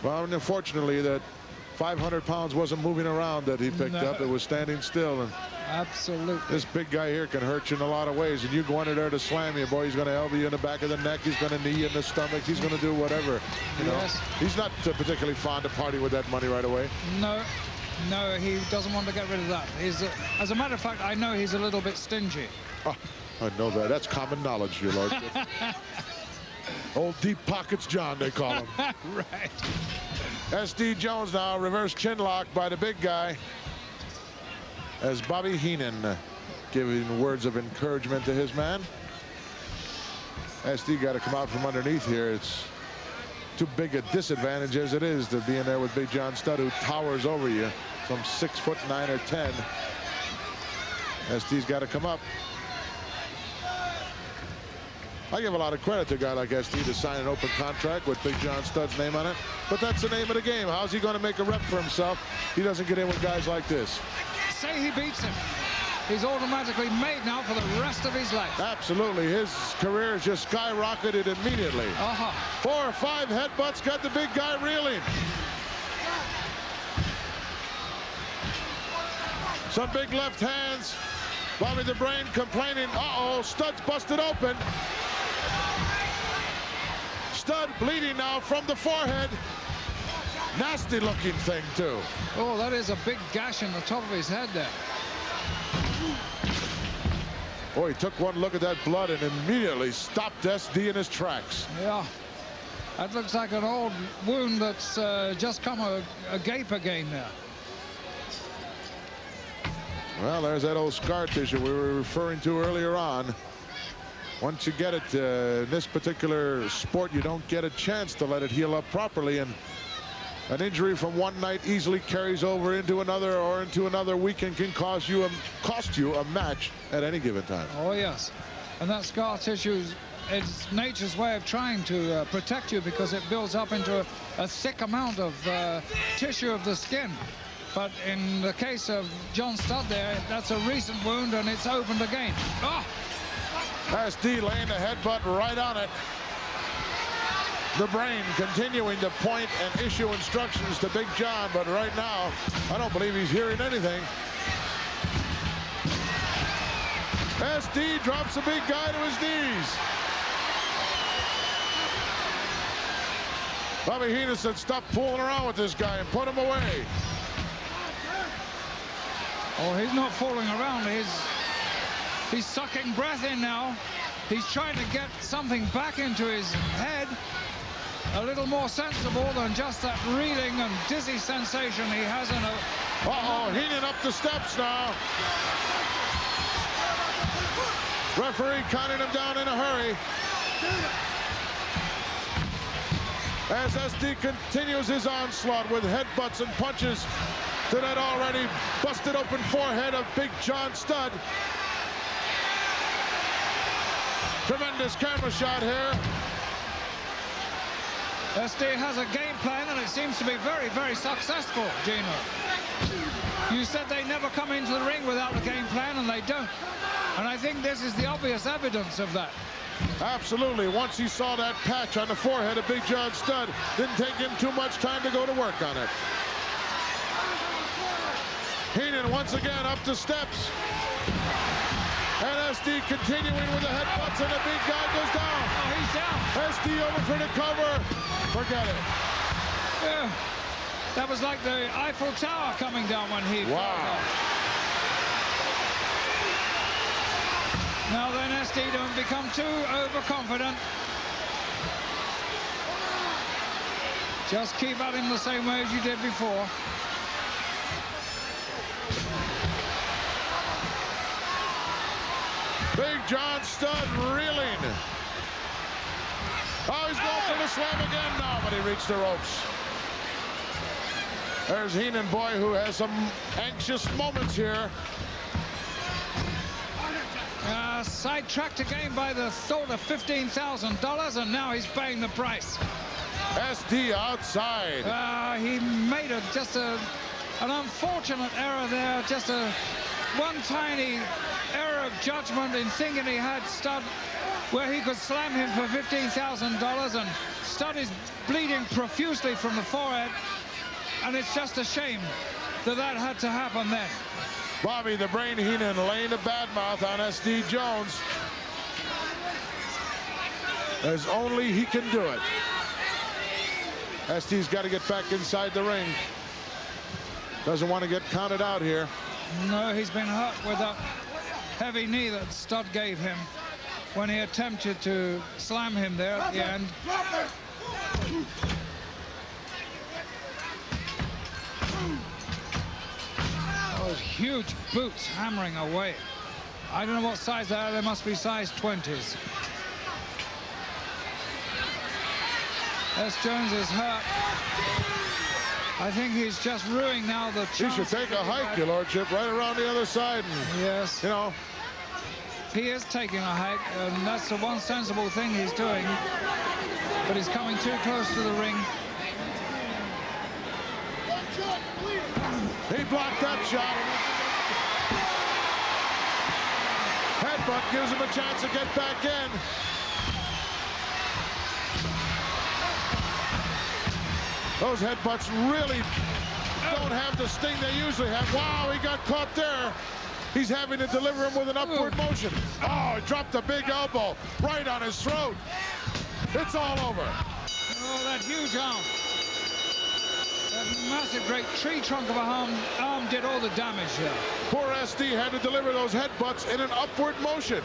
Well, unfortunately, that 500 pounds wasn't moving around that he picked up. It was standing still. And absolutely. This big guy here can hurt you in a lot of ways. And you go under there to slam you, boy, he's going to elbow you in the back of the neck. He's going to knee you in the stomach. He's going to do whatever. You know, he's not particularly fond of party with that money right away. No, he doesn't want to get rid of that. As a matter of fact, I know he's a little bit stingy. Oh, I know that. That's common knowledge, your lordship. Old deep pockets John, they call him. Right. SD Jones now, reverse chin lock by the big guy. As Bobby Heenan giving words of encouragement to his man. SD got to come out from underneath here. It's too big a disadvantage as it is to be in there with Big John Studd, who towers over you, some 6'9" or 10. SD's got to come up. I give a lot of credit to a guy like SD to sign an open contract with Big John Studd's name on it, but that's the name of the game. How's he going to make a rep for himself? He doesn't get in with guys like this. Say he beats him, he's automatically made now for the rest of his life. Absolutely. His career has just skyrocketed immediately. 4 or 5 headbutts got the big guy reeling. Some big left hands. Bobby the Brain complaining. Uh-oh, Studd's busted open. Studd bleeding now from the forehead. Nasty looking thing too. Oh, that is a big gash in the top of his head there. Oh, he took one look at that blood and immediately stopped SD in his tracks. Yeah, that looks like an old wound that's just come agape again there. Well, there's that old scar tissue we were referring to earlier on. Once you get it, in this particular sport, you don't get a chance to let it heal up properly, and an injury from one night easily carries over into another, or into another weekend can cost you a match at any given time. Oh yes, and that scar tissue is nature's way of trying to protect you, because it builds up into a thick amount of tissue of the skin. But in the case of John Studd there, that's a recent wound and it's opened again. Oh! SD laying the headbutt right on it. The Brain continuing to point and issue instructions to Big John, but right now, I don't believe he's hearing anything. SD drops the big guy to his knees. Bobby Heenan said, stop fooling around with this guy and put him away. Oh, he's not fooling around. He's sucking breath in now. He's trying to get something back into his head, a little more sensible than just that reeling and dizzy sensation he has in a... Uh-oh, Heenan up the steps now. Referee counting him down in a hurry. As SD continues his onslaught with headbutts and punches to that already busted open forehead of Big John Studd. Tremendous camera shot here. SD has a game plan, and it seems to be very, very successful, Gino. You said they never come into the ring without a game plan, and they don't. And I think this is the obvious evidence of that. Absolutely. Once he saw that patch on the forehead of Big John Studd, didn't take him too much time to go to work on it. Heenan once again up the steps. And SD continuing with the headbutts, and the big guy goes down. Oh, he's down. SD over for the cover. Forget it. Yeah. That was like the Eiffel Tower coming down when he... Wow. Now then, SD, don't become too overconfident. Just keep at him the same way as you did before. Big John Studd reeling. Oh, he's going for the slam again now, but he reached the ropes. There's Heenan, boy, who has some anxious moments here. Sidetracked again by the thought of $15,000, and now he's paying the price. SD outside. He made just an unfortunate error there, just one tiny error of judgment in thinking he had Studd where he could slam him for $15,000, and Studd is bleeding profusely from the forehead, and it's just a shame that that had to happen then. Bobby the Brain Heenan laying a bad mouth on SD Jones, as only he can do it. SD's got to get back inside the ring. Doesn't want to get counted out here. No, he's been hurt with that heavy knee that Studd gave him when he attempted to slam him there at the end. Those huge boots hammering away. I don't know what size they are. They must be size 20s. S. Jones is hurt. I think he's just ruining now the chance. He should take a hike, your lordship, right around the other side. And, yes. You know. He is taking a hike, and that's the one sensible thing he's doing. But he's coming too close to the ring. He blocked that shot. Headbutt gives him a chance to get back in. Those headbutts really don't have the sting they usually have. Wow, he got caught there. He's having to deliver him with an upward motion. Oh, he dropped a big elbow right on his throat. It's all over. Oh, that huge arm. That massive, great tree trunk of a arm did all the damage there. Poor SD had to deliver those headbutts in an upward motion.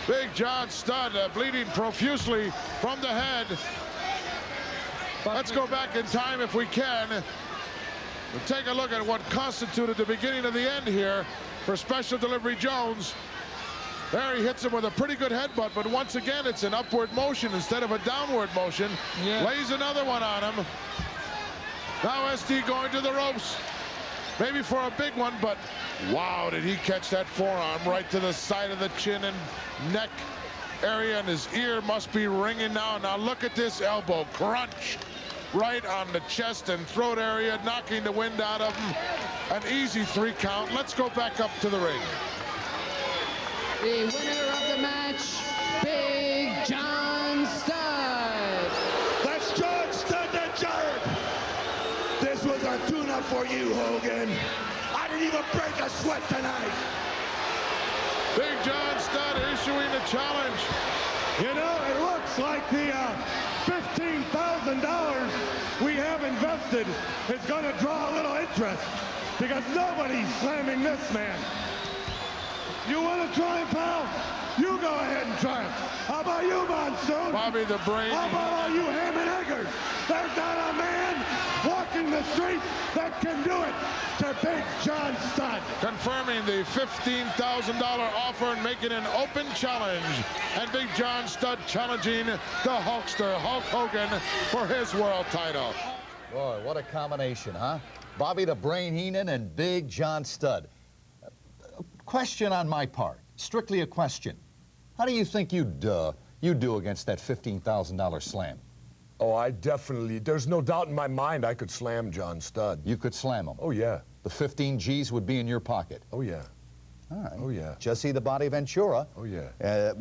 Big John Studd bleeding profusely from the head. Let's go back in time if we can. We'll take a look at what constituted the beginning of the end here for Special Delivery Jones. There he hits him with a pretty good headbutt, but once again it's an upward motion instead of a downward motion. Yeah. Lays another one on him. Now SD going to the ropes. Maybe for a big one, but wow, did he catch that forearm right to the side of the chin and neck area, and his ear must be ringing now. Now look at this elbow crunch right on the chest and throat area, knocking the wind out of him. An easy 3 count. Let's go back up to the ring. The winner of the match, Big John Studd. That's John Studd, that giant. This was a tune-up for you, Hogan. I didn't even break a sweat tonight. Big John Studd issuing the challenge. You know, it looks like the $15,000 we have invested is going to draw a little interest because nobody's slamming this man. You want to try, pal? You go ahead and try it. How about you, Monsoon? Bobby the Brain. How about all you ham and eggers? There's not a man walking the street that can do it to Big John Studd. Confirming the $15,000 offer and making an open challenge. And Big John Studd challenging the Hulkster, Hulk Hogan, for his world title. Boy, what a combination, huh? Bobby the Brain Heenan and Big John Studd. Question on my part, strictly a question. How do you think you'd do against that $15,000 slam? Oh, I definitely, there's no doubt in my mind I could slam John Studd. You could slam him? Oh, yeah. The 15 G's would be in your pocket? Oh, yeah. All right. Oh, yeah. Jesse the Body Ventura. Oh, yeah.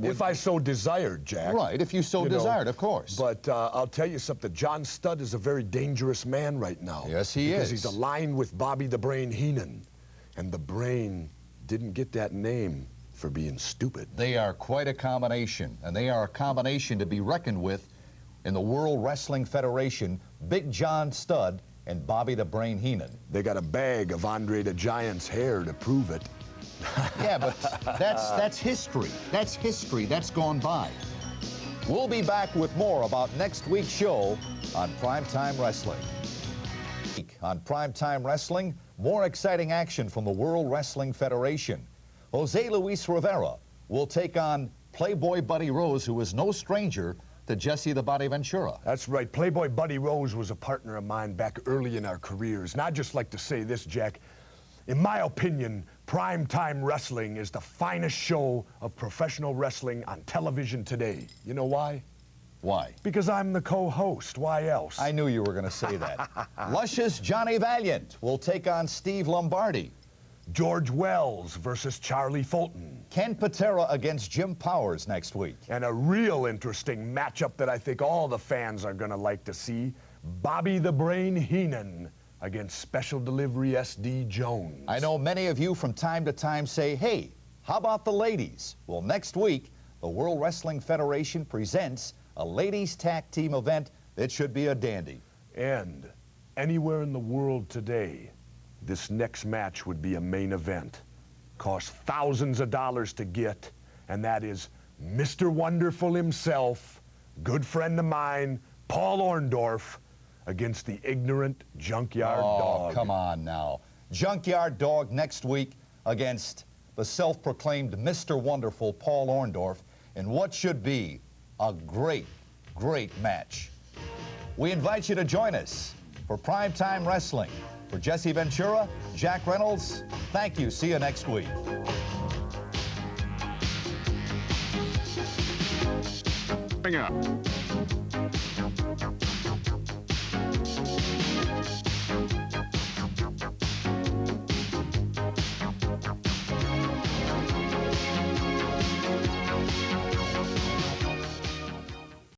If I so desired, Jack. Right, if you so desired, of course. But I'll tell you something, John Studd is a very dangerous man right now. Yes, he is. Because he's aligned with Bobby the Brain Heenan. And the Brain didn't get that name for being stupid. They are quite a combination, and they are a combination to be reckoned with in the World Wrestling Federation. Big John Studd and Bobby the Brain Heenan. They got a bag of Andre the Giant's hair to prove it. Yeah, but that's history. That's history. That's gone by. We'll be back with more about next week's show on Primetime Wrestling. On Primetime Wrestling, more exciting action from the World Wrestling Federation. Jose Luis Rivera will take on Playboy Buddy Rose, who is no stranger to Jesse the Body Ventura. That's right. Playboy Buddy Rose was a partner of mine back early in our careers. And I'd just like to say this, Jack. In my opinion, Primetime Wrestling is the finest show of professional wrestling on television today. You know why? Why? Because I'm the co-host. Why else? I knew you were going to say that. Luscious Johnny Valiant will take on Steve Lombardi. George Wells versus Charlie Fulton. Ken Patera against Jim Powers next week. And a real interesting matchup that I think all the fans are going to like to see. Bobby the Brain Heenan against Special Delivery SD Jones. I know many of you from time to time say, hey, how about the ladies? Well, next week, the World Wrestling Federation presents a ladies' tag team event that should be a dandy. And anywhere in the world today, this next match would be a main event. Costs thousands of dollars to get, and that is Mr. Wonderful himself, good friend of mine, Paul Orndorff, against the ignorant Junkyard Dog. Oh, come on now. Junkyard Dog next week against the self-proclaimed Mr. Wonderful, Paul Orndorff. in what should be a great, great match. We invite you to join us for Primetime Wrestling. For Jesse Ventura, Jack Reynolds, thank you. See you next week. Bring up.